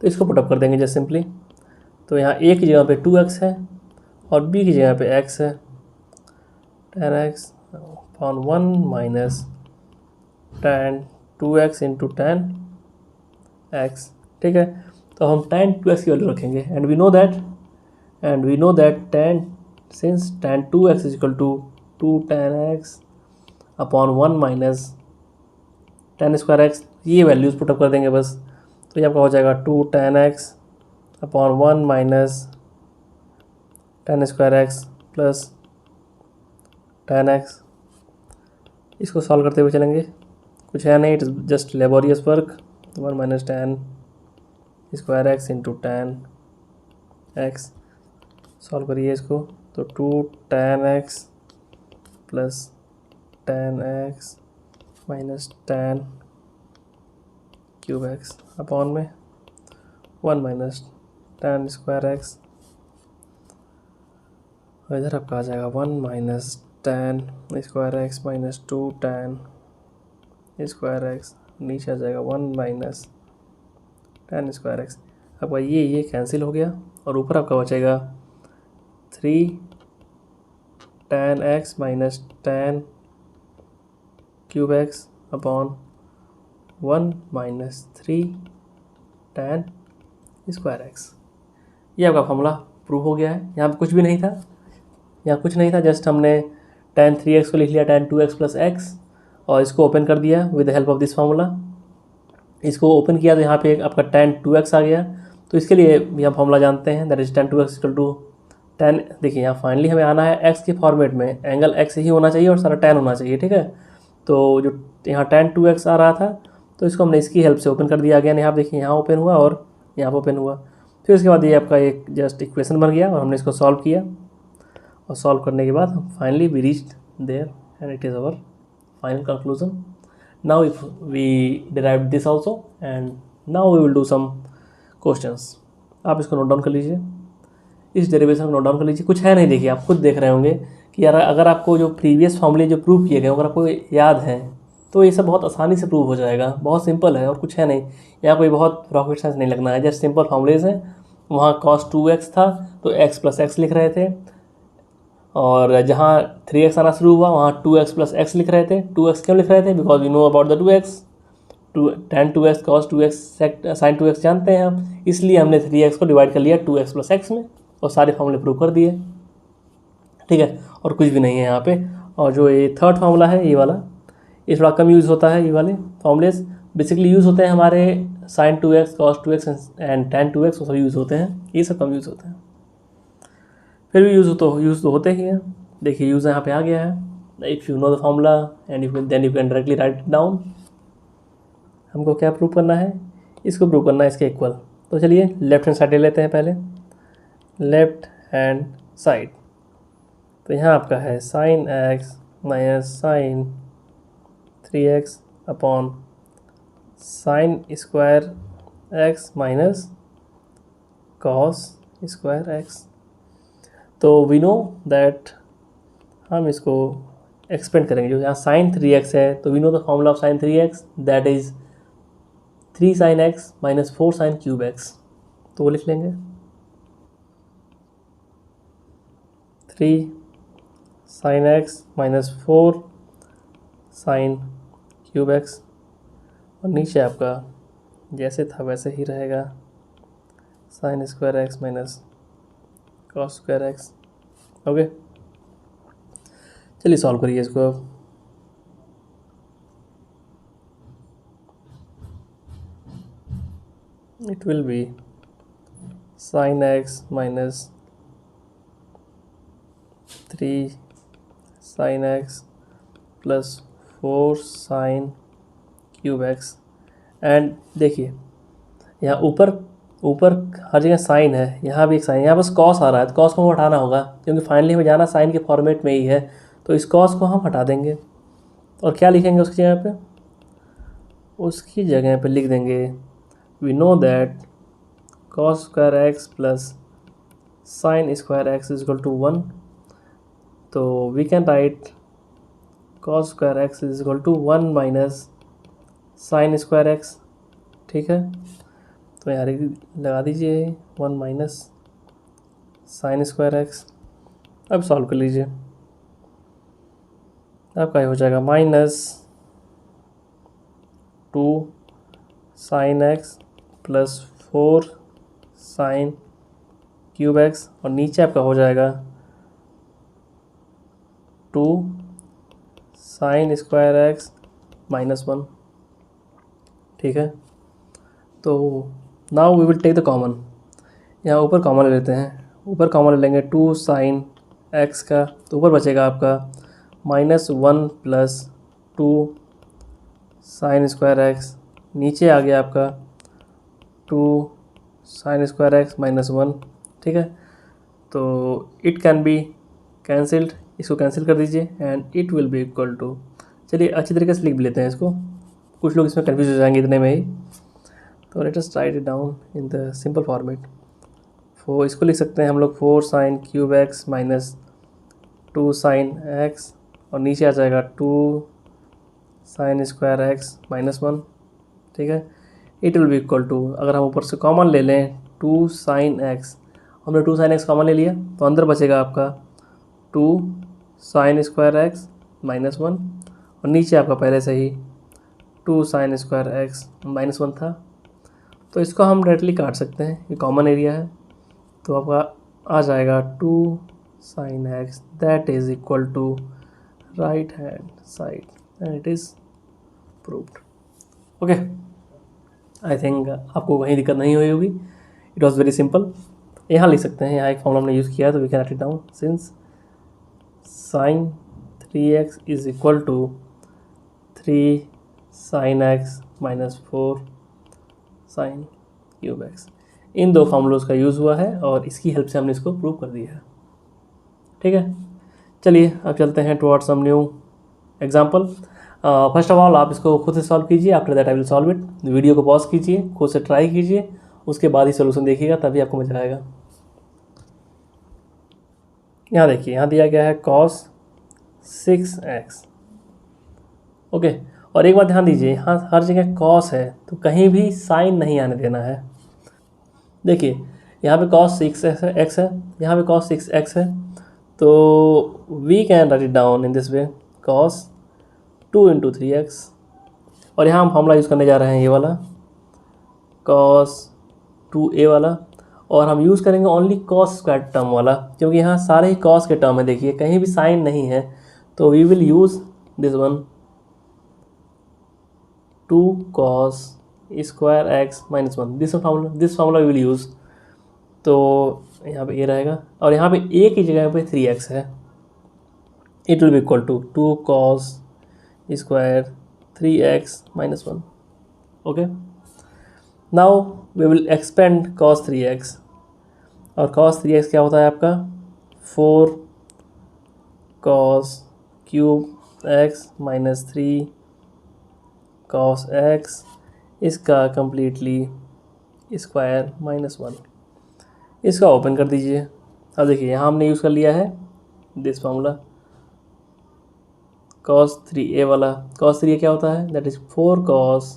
तो इसको पुटअप कर देंगे जस्ट सिंपली। तो यहाँ a की जगह पे 2x है और b की जगह पे x है, tan x upon 1 minus tan 2x into tan x, ठीक है। तो हम tan 2x की वैल्यू रखेंगे and we know that tan 2x is equal to 2 tan x upon 1 minus tan square x, ये वैल्यूज़ पुटअप कर देंगे बस। तो ये आपका हो जाएगा 2 tan x upon 1 minus tan square x plus tan x। इसको सॉल्व करते हुए चलेंगे, कुछ है नहीं, it is just laborious work. 1 minus tan square x into tan x, solve करिए इसको, तो 2 tan x plus tan x minus tan cube x upon में 1 माइनस tan स्क्वायर x, और इधर आपका आ जाएगा 1 minus tan square x minus 2 tan square x, नीचे आ जाएगा 1 माइनस tan स्क्वायर x। आपका ये कैंसिल हो गया और ऊपर आपका बचेगा 3 tan x minus tan cube x upon 1 minus 3 tan square x। ये आपका फॉर्मूला प्रूव हो गया है। यहाँ पे कुछ भी नहीं था, यहाँ कुछ नहीं था, जस्ट हमने tan 3x को लिख लिया tan 2x प्लस x और इसको ओपन कर दिया with the help of this formula. इसको ओपन किया तो यहाँ पे आपका tan 2x आ गया, तो इसके लिए भी हम फॉर्मूला जानते हैं, that is tan 2x equal to tan। देखिए यहाँ फाइनली हमें आना है x के फॉर्मेट में, एंगल x ही होना चाहिए और सारा tan होना चाहिए, ठीक है। तो जो यहाँ tan 2x आ रहा था तो इसको हमने इसकी हेल्प से ओपन कर दिया गया। यहाँ देखिए यहाँ ओपन हुआ और यहाँ पर ओपन हुआ, फिर उसके बाद ये आपका एक जस्ट इक्वेशन बन गया और हमने इसको सॉल्व किया, और सॉल्व करने के बाद finally we reached there and it is our final conclusion. Now if we derived this also and now we will do some questions. आप इसको नोट डाउन कर लीजिए, इस डेरिवेशन को नोट डाउन कर लीजिए। कुछ है नहीं, देखिए आप खुद देख रहे होंगे कि यार अगर आपको जो प्रीवियस फॉर्मूले जो प्रूव किए गए अगर आपको याद है तो ये सब बहुत आसानी से प्रूव हो जाएगा, बहुत सिंपल है और कुछ है नहीं। यहाँ कोई बहुत रॉकेट साइंस नहीं लगना है, जस्ट सिंपल फॉर्मूलेज हैं। वहाँ cos 2x था तो x प्लस एक्स लिख रहे थे, और जहाँ 3x आना शुरू हुआ वहाँ 2x प्लस एक्स लिख रहे थे। 2x क्यों लिख रहे थे? Because we know about the 2x, tan 2x cos 2x sin 2x जानते हैं हम, इसलिए हमने 3x को डिवाइड कर लिया 2x प्लस एक्स में और सारे फॉर्मूले प्रूव कर दिए, ठीक है। और कुछ भी नहीं है यहाँ पे। और जो ये थर्ड फार्मूला है ये वाला, ये थोड़ा कम यूज़ होता है। ये वाले फॉर्मूलेज बेसिकली यूज़ होते हैं हमारे sin 2x cos 2x and tan 2x, वो सब यूज़ होते हैं, ये सब कम यूज़ होते हैं। फिर भी यूज़ तो होते ही हैं। देखिए यूज़ यहाँ पे आ गया है, if you know the formula and then you can directly write it down. हमको क्या प्रूव करना है? इसको प्रूव करना है इसके इक्वल। तो चलिए लेफ्ट हैंड साइड ले लेते हैं पहले, लेफ्ट हैंड साइड। तो यहाँ आपका है sin x minus sin 3x upon sin square x minus cos square x. तो वी नो दैट हम इसको एक्सपेंड करेंगे। जो यहाँ साइन 3x है तो we know the formula of sine 3x, that is 3 sine x minus 4 sine cube x. तो वो लिख लेंगे 3 sine x minus 4 sine cube x, और नीचे आपका जैसे था वैसे ही रहेगा sine square x minus cos square x. Okay, चलिए सॉल्व करिए इसको अब। It will be sine x minus 3 sine x plus 4 sine cube x. And देखिए यहाँ ऊपर ऊपर हर जगह साइन है, यहाँ भी एक साइन, यहाँ बस कॉस आ रहा है तो कॉस को हमें हटाना होगा क्योंकि फाइनली हमें जाना साइन के फॉर्मेट में ही है। तो इस कॉस को हम हटा देंगे और क्या लिखेंगे उसकी जगह पे, उसकी जगह पे लिख देंगे we know that cos square x plus sine square x is equal to 1। तो we can write cos square x is equal to 1 minus sine square x. ठीक है, तो यहाँ लगा दीजिए 1 माइनस साइन स्क्वायर एक्स। अब सॉल्व कर लीजिए, आपका हो जाएगा minus 2 sine x plus 4 sine cube x, और नीचे आपका हो जाएगा 2 साइन स्क्वायर एक्स माइनस 1। ठीक है, तो now we will take the common. यहाँ ऊपर कॉमन ले लेते हैं, ऊपर कॉमन ले लेंगे 2 साइन एक्स का, तो ऊपर बचेगा आपका -1 प्लस 2 साइन स्क्वायर एक्स, नीचे आ गया आपका 2 साइन स्क्वायर एक्स माइनस 1। ठीक है, तो इट कैन बी कैंसिल्ड, इसको कैंसिल कर दीजिए and it will be equal to, चलिए अच्छी तरीके से लिख भी लेते हैं इसको, कुछ लोग इसमें कन्फ्यूज हो जाएंगे इतने में ही। तो let us right it down in the simple format. इसको लिख सकते हैं हम लोग 4 sine cube x minus 2 sine x, और नीचे आ जाएगा 2 साइन स्क्वायर एक्स माइनस 1। ठीक है, it will be equal to, अगर हम ऊपर से कॉमन ले लें 2 साइन एक्स, हमने 2 साइन एक्स कॉमन ले लिया तो अंदर बचेगा आपका 2 साइन स्क्वायर एक्स माइनस 1, और नीचे आपका पहले से ही 2 साइन स्क्वायर एक्स माइनस 1 था। तो इसको हम डायरेक्टली काट सकते हैं, ये कॉमन एरिया है। तो आपका आ जाएगा 2 sine x that is equal to right hand side, and it is proved. Okay, I think आपको कहीं दिक्कत नहीं हुई होगी, इट वॉज वेरी सिंपल। यहाँ लिख सकते हैं, यहाँ एक फॉर्मूला हमने यूज़ किया है तो we can write it down, since sine 3x is equal to 3 sine x minus 4 sine cube x. इन दो फार्मूलोज का यूज़ हुआ है और इसकी हेल्प से हमने इसको प्रूव कर दिया है। ठीक है, चलिए अब चलते हैं towards some new example. First of all आप इसको खुद से सॉल्व कीजिए, after that I will solve it. Video को पॉज कीजिए, खुद से ट्राई कीजिए, उसके बाद ही सोल्यूशन देखिएगा, तभी आपको मजा आएगा। यहाँ देखिए, यहाँ दिया गया है cos 6x। ओके, और एक बात ध्यान दीजिए, यहाँ हर जगह cos है तो कहीं भी साइन नहीं आने देना है। देखिए यहाँ पे cos 6x है, यहाँ पे cos 6x है, तो we can write it down in this way cos 2 × 3x, और यहाँ हम फॉर्मूला यूज़ करने जा रहे हैं ये वाला cos 2a वाला, और हम यूज़ करेंगे ओनली cos स्क्वायर टर्म वाला, क्योंकि यहाँ सारे ही cos के टर्म है। देखिए कहीं भी साइन नहीं है, तो we will use this one 2 cos square x minus 1, this formula we will use. तो यहाँ पे ये रहेगा, और यहाँ पे a की जगह पे 3x है, it will be equal to 2 cos square 3x minus 1। Okay, now we will expand cos 3x, और cos 3x क्या होता है आपका 4 cos cube x minus 3 cos x, इसका कम्प्लीटली स्क्वायर माइनस 1। इसका ओपन कर दीजिए। अब देखिए यहाँ हमने यूज़ कर लिया है दिस फार्मूला cos 3a वाला। cos 3a क्या होता है, that is 4 cos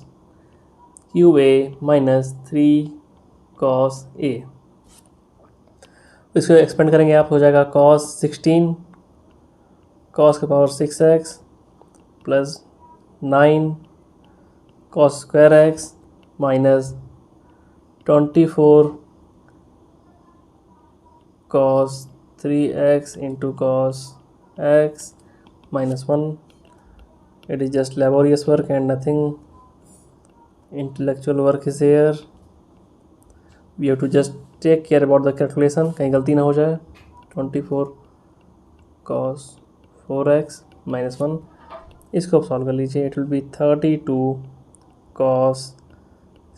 cube A minus 3 cos a। इसको एक्सपेंड करेंगे आप, हो जाएगा cos 16 cos के power 6x plus 9 cos square x minus 24 cos 3x into cos x minus 1. It is just laborious work and nothing intellectual work is here. We have to just take care about the calculation, कहीं गलती ना हो जाए। 24 cos 4x minus 1, इसको आप सॉल्व कर लीजिए। It will B 32 cos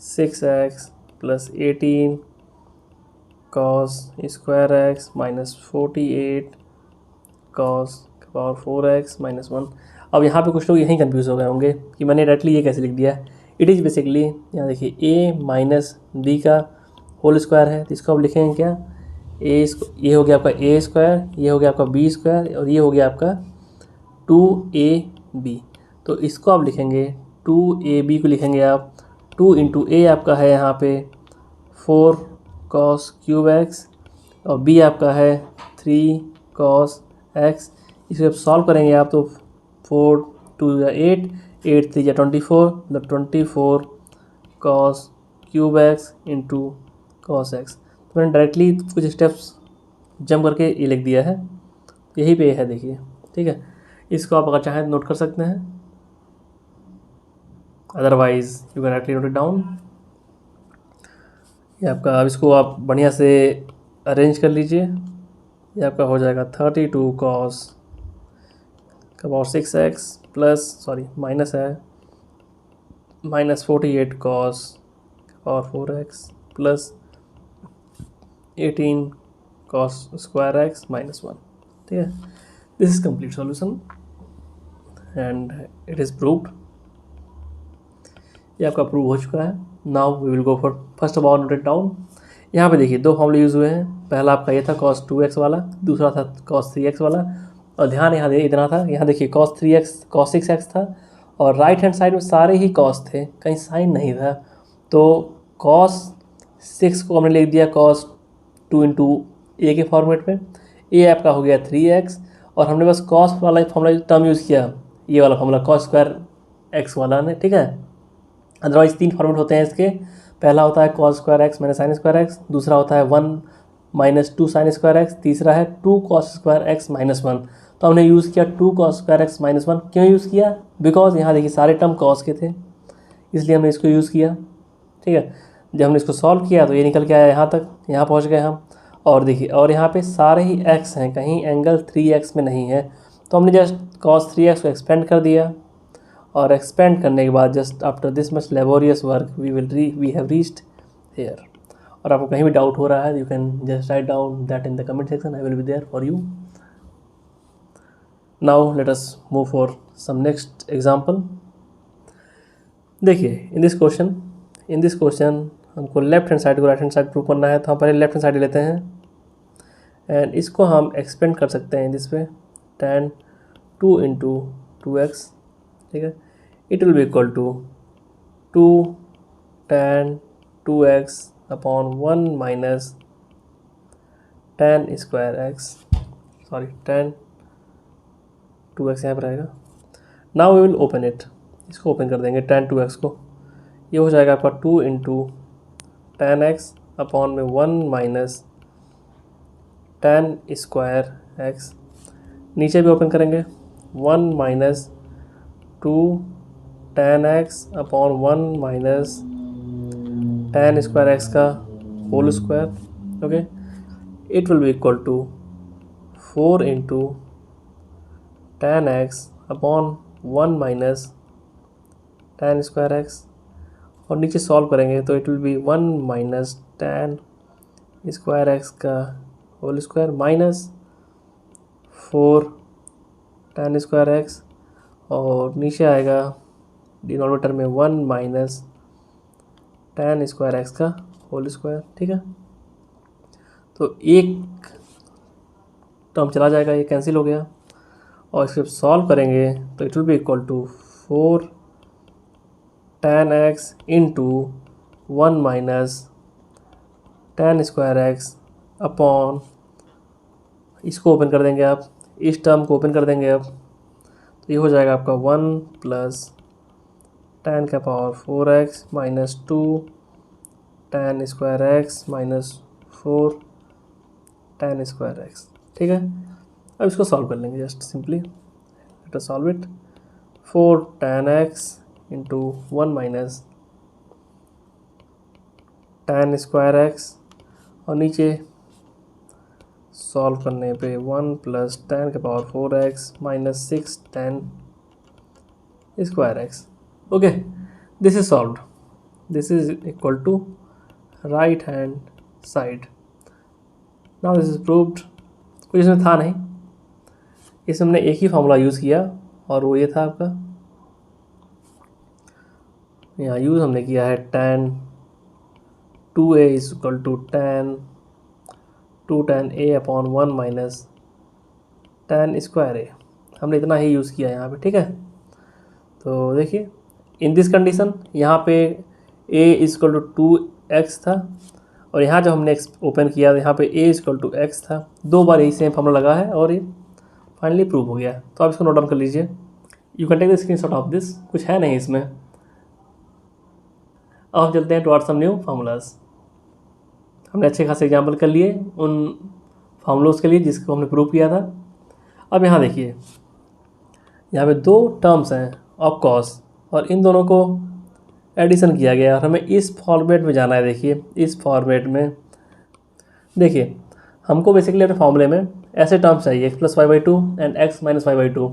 6x plus 18 cos square x minus 48 cos power 4x minus 1। अब यहाँ पे कुछ लोग यहीं कंफ्यूज हो गए होंगे कि मैंने डायरेक्टली ये कैसे लिख दिया। इट इज़ बेसिकली, यहाँ देखिए a माइनस बी का होल स्क्वायर है, तो इसको आप लिखेंगे क्या, ये हो गया आपका a स्क्वायर, ये हो गया आपका b स्क्वायर और ये हो गया आपका 2ab। तो इसको आप लिखेंगे 2ab को लिखेंगे आप 2 इंटू ए आपका है यहाँ पे 4 cos क्यूब x और b आपका है 3 cos x। इसे आप सॉल्व करेंगे आप तो 4 2 8 8 3 24, मतलब 24 cos cube x into cos x। तो मैंने डायरेक्टली कुछ स्टेप्स जंप करके ये लिख दिया है, यही पे है देखिए, ठीक है। इसको आप अगर चाहें नोट कर सकते हैं, otherwise you can directly note it down. ये आपका, अब इसको आप बढ़िया से अरेंज कर लीजिए। ये आपका हो जाएगा 32 cos का power 6x plus, sorry minus है, माइनस 48 cos का power 4x plus 18 cos square x minus 1, ठीक है। This is complete solution and it is proved. ये आपका प्रूव हो चुका है। Now we will go for first of all note it down. यहाँ पे देखिए दो फॉर्मूले यूज़ हुए हैं। पहला आपका ये था cos 2x वाला, दूसरा था cos 3x वाला। और ध्यान यहाँ दे इतना था, यहाँ देखिए cos 3x cos 6x था और राइट हैंड साइड में सारे ही cos थे, कहीं साइन नहीं था। तो cos 6 को हमने लिख दिया cos 2 इंटू ए के फॉर्मेट में। ए आपका हो गया 3x और हमने बस cos वाला फॉर्मूला टर्म यूज़ किया, ये वाला फॉर्मूला cos स्क्वायर x वाला ने, ठीक है। अदरवाइज 3 फॉर्मेट होते हैं इसके। पहला होता है cos square x minus sine square x, दूसरा होता है 1 माइनस 2 साइन स्क्वायर x, तीसरा है 2 cos स्क्वायर x माइनस 1। तो हमने यूज़ किया 2 cos स्क्वायर x माइनस 1। क्यों यूज़ किया, बिकॉज यहाँ देखिए सारे टर्म cos के थे, इसलिए हमने इसको यूज़ किया, ठीक है। जब हमने इसको सॉल्व किया तो ये निकल के आया यहाँ तक, यहाँ पहुँच गए हम। और देखिए, और यहाँ पे सारे ही x हैं, कहीं एंगल 3x में नहीं है। तो हमने जस्ट cos 3x को एक्सपेंड कर दिया और एक्सपेंड करने के बाद just after this much laborious work we have reached here. और आपको कहीं भी डाउट हो रहा है, you can just write down that in the comment section, I will be there for you. Now let us move for some next example. देखिए इन दिस क्वेश्चन हमको लेफ्ट हैंड साइड को राइट हैंड साइड प्रूव करना है, तो हम पहले लेफ्ट हैंड साइड लेते हैं एंड इसको हम एक्सपेंड कर सकते हैं दिस पे tan 2 इंटू 2x, ठीक है। It will be equal to 2 tan 2x upon 1 minus tan square x, sorry tan 2x यहाँ पर आएगा। Now we will open it, इसको ओपन कर देंगे tan 2x को। ये हो जाएगा आपका 2 इंटू tan x अपॉन में 1 माइनस tan स्क्वायर x। नीचे भी ओपन करेंगे 1 minus 2 tan x upon 1 minus tan square x का whole square, okay. It will be equal to 4 into tan x upon 1 minus tan square x। और नीचे सॉल्व करेंगे तो it will be 1 minus tan square x का whole square minus 4 tan square x और नीचे आएगा डिनोमिनेटर में 1 माइनस tan स्क्वायर x का होल स्क्वायर, ठीक है। तो एक टर्म चला जाएगा, ये कैंसिल हो गया, और इसको सॉल्व करेंगे तो it will be equal to 4 tan x into 1 minus tan square x upon, इसको ओपन कर देंगे आप, इस टर्म को ओपन कर देंगे अब, तो ये हो जाएगा आपका 1 प्लस tan का power 4x minus 2 tan square x minus 4 tan square x, ठीक है। अब इसको सॉल्व कर लेंगे just simply, let us solve it. 4 tan x into 1 minus tan square x, और नीचे सॉल्व करने पे 1 प्लस tan का power 4x minus 6 tan square x. Okay, this is solved, this is equal to right hand side. Now this is proved. कुछ इसमें था नहीं, इसमें हमने एक ही फार्मूला यूज़ किया, और वो ये था आपका, यहाँ यूज़ हमने किया है tan 2a is equal to tan 2 tan a upon 1 minus tan square a. हमने इतना ही यूज़ किया यहाँ पे, ठीक है। तो देखिए, इन दिस कंडीशन यहाँ पे a इजकल टू 2x था, और यहाँ जब हमने ओपन किया तो यहाँ पे a इजकल टू x था। दो बार यही सेम फॉर्मूला लगा है और ये फाइनली प्रूव हो गया। तो आप इसको नोट डाउन कर लीजिए, you can take the screenshot of this. कुछ है नहीं इसमें। अब हम चलते हैं टुवर्ड्स सम न्यू फार्मूलाज। हमने अच्छे खासे एग्जाम्पल कर लिए उन फार्मूलोज के लिए जिसको हमने प्रूव किया था। अब यहाँ देखिए, यहाँ पे दो टर्म्स हैं ऑफ कॉस, और इन दोनों को एडिशन किया गया और हमें इस फॉर्मेट में जाना है। देखिए, इस फॉर्मेट में देखिए, हमको बेसिकली अपने फॉर्मूले में ऐसे टर्म्स चाहिए, x plus y by two and x minus y by two.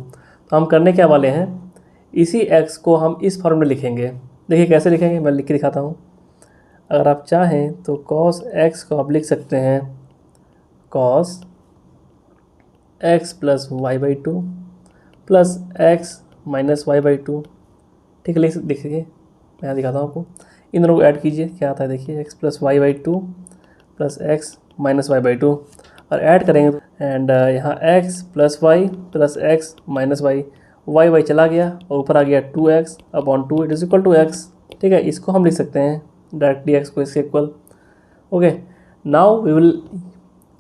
तो हम करने क्या वाले हैं, इसी एक्स को हम इस फॉर्म में लिखेंगे। देखिए कैसे लिखेंगे, मैं लिख के दिखाता हूँ। अगर आप चाहें तो कॉस एक्स को आप लिख सकते हैं cos x plus y by two plus x minus y by two, ठीक है। लिख देखिए, मैं यहाँ दिखाता हूँ आपको। इन दोनों को ऐड कीजिए, क्या आता है देखिए, x plus y by two plus x minus y by two, और ऐड करेंगे एंड यहाँ x plus y plus x minus y, y y चला गया और ऊपर आ गया 2x upon 2 it is equal to x, ठीक है। इसको हम लिख सकते हैं डायरेक्टली एक्स को इसके equal. Okay, now we will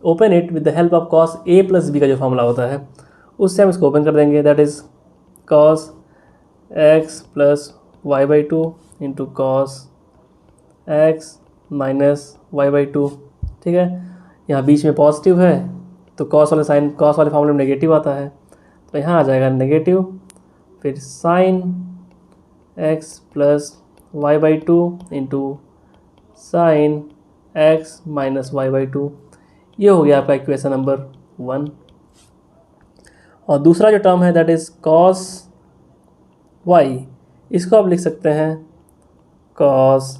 open it with the help of cos a plus b का जो फॉर्मूला होता है उससे हम इसको ओपन कर देंगे। That is cos x plus y by two into cos x minus y by two, ठीक है। यहाँ बीच में पॉजिटिव है तो कॉस वाले साइन, कॉस वाले फॉर्मूले में नेगेटिव आता है, तो यहाँ आ जाएगा नेगेटिव, फिर sine x plus y by two into sine x minus y by two. ये हो गया आपका इक्वेशन नंबर 1। और दूसरा जो टर्म है दैट इज़ कॉस वाई, इसको आप लिख सकते हैं cos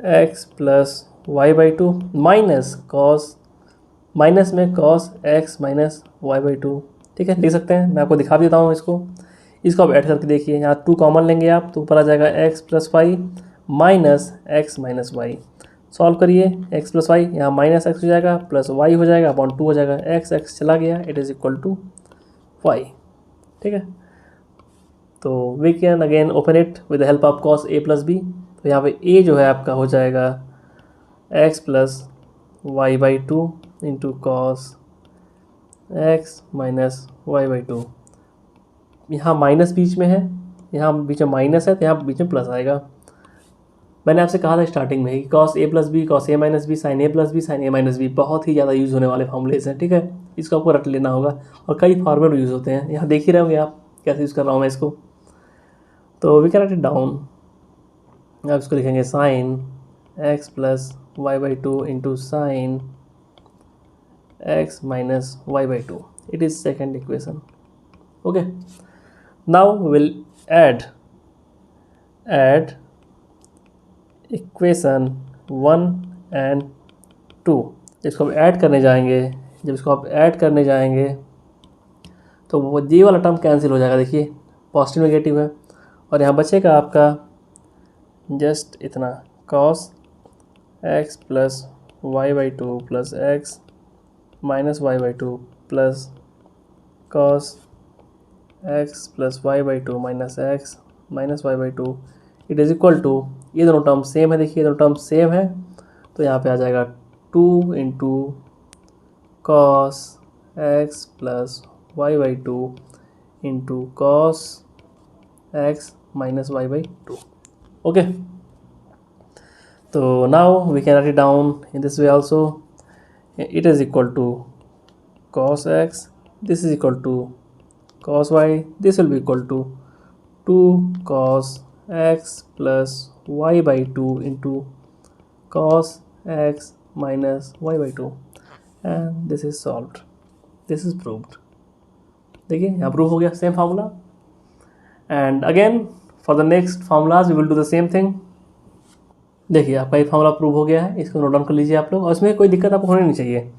x plus y by two minus cos, minus में cos x minus y by two, ठीक है, लिख सकते हैं। मैं आपको दिखा देता हूँ इसको आप ऐड करके देखिए। यहाँ 2 कॉमन लेंगे आप तो ऊपर आ जाएगा x plus y minus x minus y. Solve करिए, एक्स प्लस वाई यहाँ माइनस एक्स हो जाएगा प्लस वाई हो जाएगा अपॉन 2 हो जाएगा, एक्स एक्स चला गया, it is equal to y, ठीक है। तो we can again open it with the help of cos a plus b. तो यहाँ पे ए जो है आपका हो जाएगा x plus y by two into cos x minus y by two. यहाँ माइनस बीच में है, यहाँ बीच में माइनस है तो यहाँ बीच में प्लस आएगा। मैंने आपसे कहा था स्टार्टिंग में ही cos a plus B, cos a minus B, sign A plus B, sign A minus B बहुत ही ज़्यादा यूज़ होने वाले फॉर्मूलेज हैं, ठीक है। इसको आपको रट लेना होगा और कई फॉर्मेट यूज़ होते हैं। यहाँ देख ही रहे होंगे आप कैसे यूज़ कर रहा हूँ मैं इसको। तो we can write it down. आप इसको लिखेंगे sine x plus y by two into sine x minus y by two, it is second equation. Okay, now we will add equation 1 and 2। इसको हम ऐड करने जाएंगे, जब इसको आप ऐड करने जाएंगे तो वो ये वाला टर्म कैंसिल हो जाएगा। देखिए पॉजिटिव नेगेटिव है और यहाँ बचेगा आपका जस्ट इतना cos x plus y by two plus x minus y by two plus cos x plus y by two minus x minus y by two it is equal to, ये दोनों टर्म सेम है, देखिए दोनों टर्म सेम है, तो यहाँ पे आ जाएगा 2 into cos x plus y by two into cos x minus y by two. Okay, तो now we can write it down in this way also. It is equal to cos x, this is equal to cos y, this will be equal to 2 cos x plus y by 2 into cos x minus y by 2, and this is solved, this is proved. देखिए यहाँ प्रूव हो गया same formula. And again for the next formulas we will do the same thing. देखिए आपका ये फार्मूला प्रूव हो गया है, इसको नोट डाउन कर लीजिए आप लोग, और इसमें कोई दिक्कत आपको होनी नहीं चाहिए.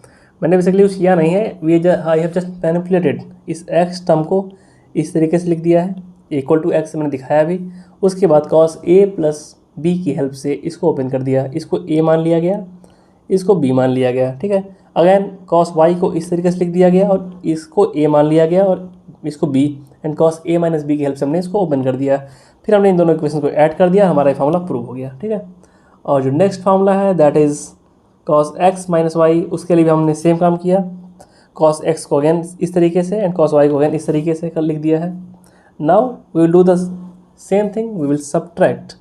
मैंने बेसिकली कुछ किया नहीं है, आई हैव जस्ट मैनिपुलेटेड इस एक्स टर्म को इस तरीके से लिख दिया है, इक्वल टू एक्स मैंने दिखाया भी. उसके बाद कॉस ए प्लस बी की हेल्प से इसको ओपन कर दिया, इसको ए मान लिया गया, इसको बी मान लिया गया. ठीक है, अगेन कॉस वाई को इस तरीके से लिख दिया गया और इसको ए मान लिया गया और इसको b, and cos a minus b की हेल्प से हमने इसको ओपन कर दिया. फिर हमने इन दोनों इक्वेशन को ऐड कर दिया, हमारा ये फार्मूला प्रूव हो गया. ठीक है, और जो नेक्स्ट फार्मूला है that is cos x minus y, उसके लिए भी हमने सेम काम किया. cos x को अगेन इस तरीके से एंड cos y को अगेन इस तरीके से कर लिख दिया है. Now we will do the same thing, we will subtract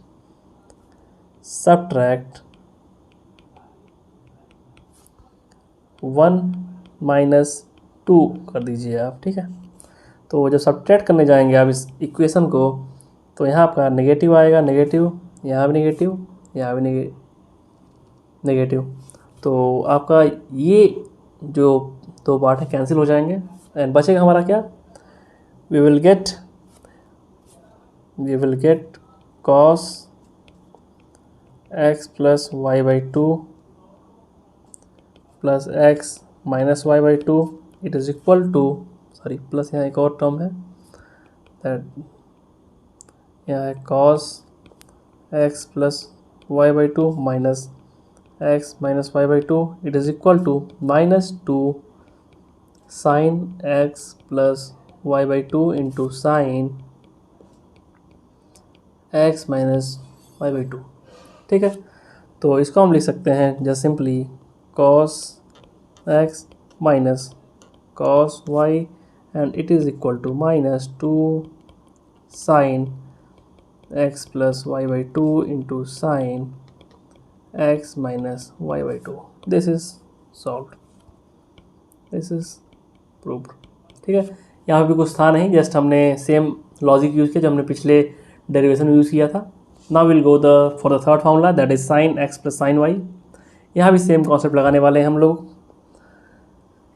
1 minus 2 कर दीजिए आप. ठीक है, तो जब सब्ट्रैक्ट करने जाएंगे आप इस इक्वेशन को, तो यहाँ आपका नेगेटिव आएगा, नेगेटिव, यहाँ भी नेगेटिव, यहाँ भी नेगेटिव. तो आपका ये जो दो पार्ट है कैंसिल हो जाएंगे एंड बचेगा हमारा क्या, we will get cos x plus y by two plus x minus y by two, it is equal to, sorry plus यहाँ एक और टर्म है दैट यहाँ है cos x plus y by two minus x minus y by two, it is equal to minus 2 sine x plus y by two into sine x minus y by two. ठीक है, तो इसको हम लिख सकते हैं just simply cos x minus cos y and it is equal to minus 2 sine x plus y by two into sine x minus y by 2. This is solved. This is proved. ठीक है, यहाँ पे कुछ था नहीं, जस्ट हमने सेम लॉजिक यूज़ किया जो हमने पिछले डेरिवेशन में यूज़ किया था. Now will go for the third formula that is sine x plus sine y. यहाँ भी सेम कॉन्सेप्ट लगाने वाले हैं हम लोग,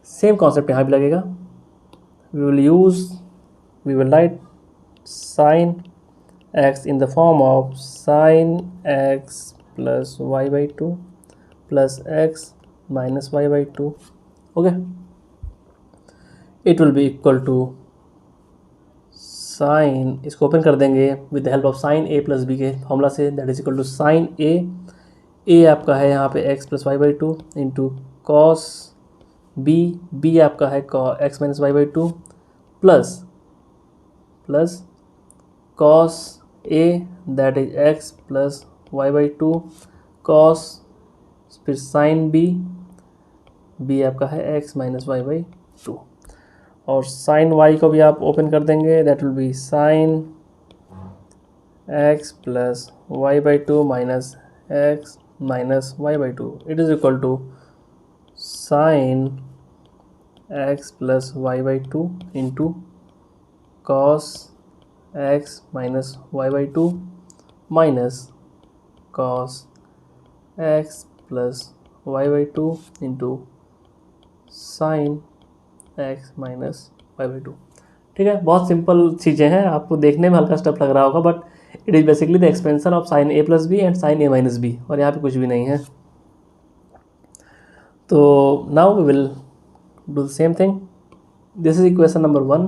सेम कॉन्सेप्ट यहाँ भी लगेगा. We will write sine x in the form of sine x plus y by 2 plus x minus y by 2. Okay, it will be equal to sin, इसको ओपन कर देंगे with the help of sine a plus b के फॉर्मूला से, that is equal to sine a आपका है यहाँ पे x plus y by two into cos b आपका है x minus y by two plus cos a that is x plus y by two cos, फिर साइन b आपका है x minus y by two, और साइन y को भी आप ओपन कर देंगे, that will be sine x plus y by two minus x minus y by two, it is equal to sine x plus y by two into cos x minus y by two minus cos x plus y by two into sine x minus y by two. ठीक है, बहुत सिंपल चीज़ें हैं, आपको देखने में हल्का स्टेप लग रहा होगा but it is basically the expansion of sine a plus b and sine a minus b, और यहाँ पे कुछ भी नहीं है. तो now we will do the same thing. This is equation number 1,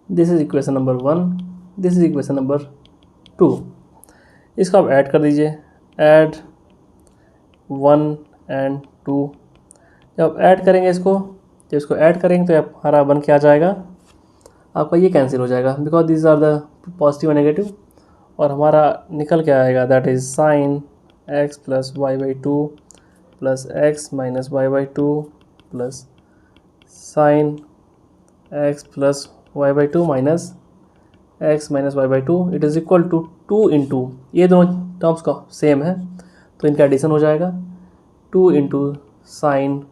this is equation number 1, this is equation number 2. इसको आप ऐड कर दीजिए, ऐड 1 एंड 2। जब ऐड करेंगे इसको, जब इसको ऐड करेंगे तो हमारा बन के आ जाएगा, आपका ये कैंसिल हो जाएगा because this are the positive और नेगेटिव, और हमारा निकल के आएगा that is sine x plus y by two plus x minus y by two plus sine x plus y by two minus x minus y by two, it is equal to 2 into, ये दोनों टर्म्स का सेम है तो इनका एडिशन हो जाएगा 2 into sine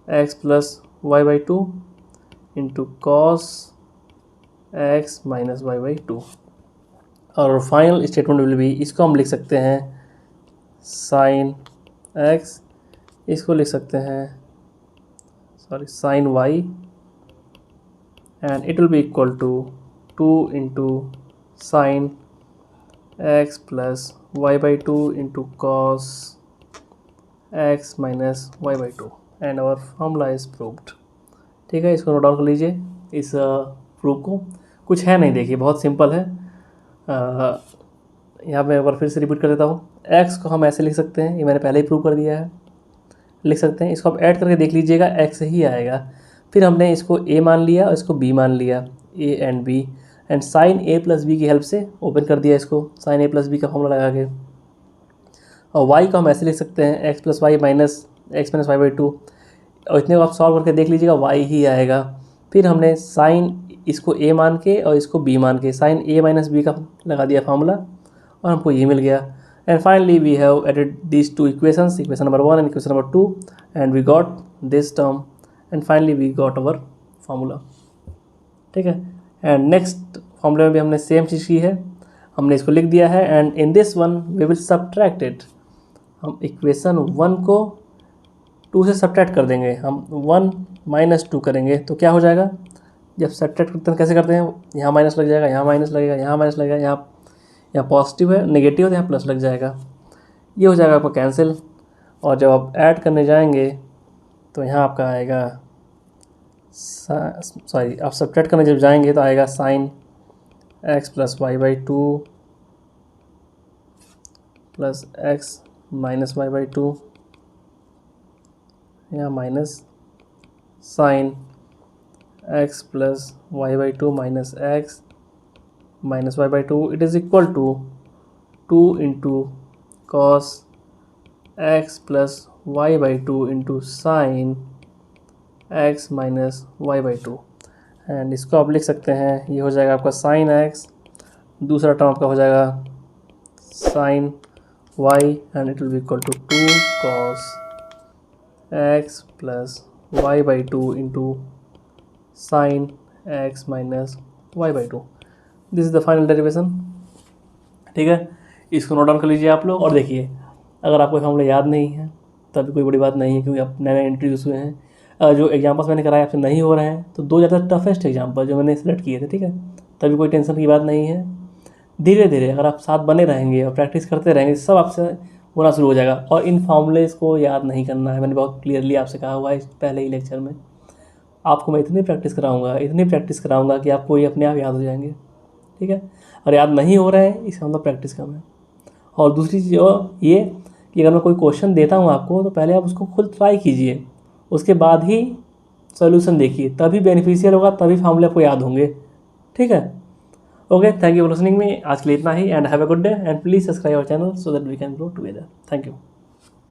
x plus y by two into cos x minus y by two. और फाइनल स्टेटमेंट विल बी, इसको हम लिख सकते हैं साइन एक्स, इसको लिख सकते हैं sine y, and it will be equal to 2 into sine x plus y by two into cos x minus y by two, and our formula is proved. ठीक है, इसको नोट डाउन कर लीजिए इस प्रूफ को। कुछ है नहीं, देखिए बहुत सिंपल है। यहाँ मैं एक बार फिर से रिपीट कर देता हूँ। x को हम ऐसे लिख सकते हैं, ये मैंने पहले ही प्रूव कर दिया है, लिख सकते हैं। इसको आप ऐड करके देख लीजिएगा, x ही आएगा। फिर हमने इसको a मान लिया और इसको b मान लिया, a and b, and sine a plus b की हेल्प से ओपन कर दिया इसको, साइन a प्लस बी का फॉर्मूला लगा के। और y को हम ऐसे लिख सकते हैं x plus y minus x minus y by two, और इतने को आप सॉल्व करके देख लीजिएगा y ही आएगा। फिर हमने साइन इसको a मान के और इसको b मान के साइन a माइनस बी का लगा दिया फार्मूला, और हमको ये मिल गया। And finally we have added these two equations, equation number 1 and equation number 2, and we got this term, and finally we got our formula. ठीक है, एंड नेक्स्ट फार्मूले में भी हमने सेम चीज़ की है, हमने इसको लिख दिया है, and in this one we will subtract it. हम इक्वेशन 1 को 2 से सब्ट्रैक्ट कर देंगे, हम 1 माइनस 2 करेंगे तो क्या हो जाएगा। जब सब्ट्रैक्ट करते हैं कैसे करते हैं, यहाँ माइनस लग जाएगा, यहाँ माइनस लगेगा, यहाँ माइनस लगेगा, यहाँ पॉजिटिव है नेगेटिव है तो यहाँ प्लस लग जाएगा, ये हो जाएगा आपका कैंसिल। और जब आप ऐड करने जाएंगे तो यहाँ आपका आएगा आप सब्ट्रैक्ट करने जब जाएंगे तो आएगा sine x plus y by two plus x minus y by two, यहाँ minus sine x plus y by two minus x minus y by two, it is equal to 2 into cos x plus y by two into sine x minus y by two. And इसको आप लिख सकते हैं, ये हो जाएगा आपका साइन एक्स, दूसरा टर्म आपका हो जाएगा sine y, and it will be equal to 2 cos x plus y by two into sine x minus y by two. This is the final derivation. ठीक है, इसको नोट डाउन कर लीजिए आप लोग। और देखिए, अगर आपको फॉर्मूला याद नहीं है तभी कोई बड़ी बात नहीं है, क्योंकि आप नए नए इंट्रोड्यूस हुए हैं। जो एग्जाम्पल्स मैंने कराए आपसे नहीं हो रहे हैं तो 2 ज़्यादा टफेस्ट एग्जाम्पल जो मैंने सेलेक्ट किए थे, ठीक है, तभी कोई टेंशन की बात नहीं है। धीरे धीरे अगर आप साथ बने रहेंगे और प्रैक्टिस करते रहेंगे, सब आपसे होना शुरू हो जाएगा। और इन फॉर्मूलेज़ को याद नहीं करना है, मैंने बहुत क्लियरली आपसे कहा हुआ है पहले ही लेक्चर में। आपको मैं इतनी प्रैक्टिस कराऊंगा कि आपको ये अपने आप याद हो जाएंगे। ठीक है, और याद नहीं हो रहे हैं इसका मतलब प्रैक्टिस कम है। और दूसरी चीज़ ये कि अगर मैं कोई क्वेश्चन देता हूँ आपको तो पहले आप उसको खुद ट्राई कीजिए, उसके बाद ही सॉल्यूशन देखिए, तभी बेनिफिशियल होगा, तभी फॉर्मूले आपको याद होंगे। ठीक है, okay, thank you for listening me. आज के लिए इतना ही, and have a good day, and please subscribe our channel so that we can grow together. Thank you.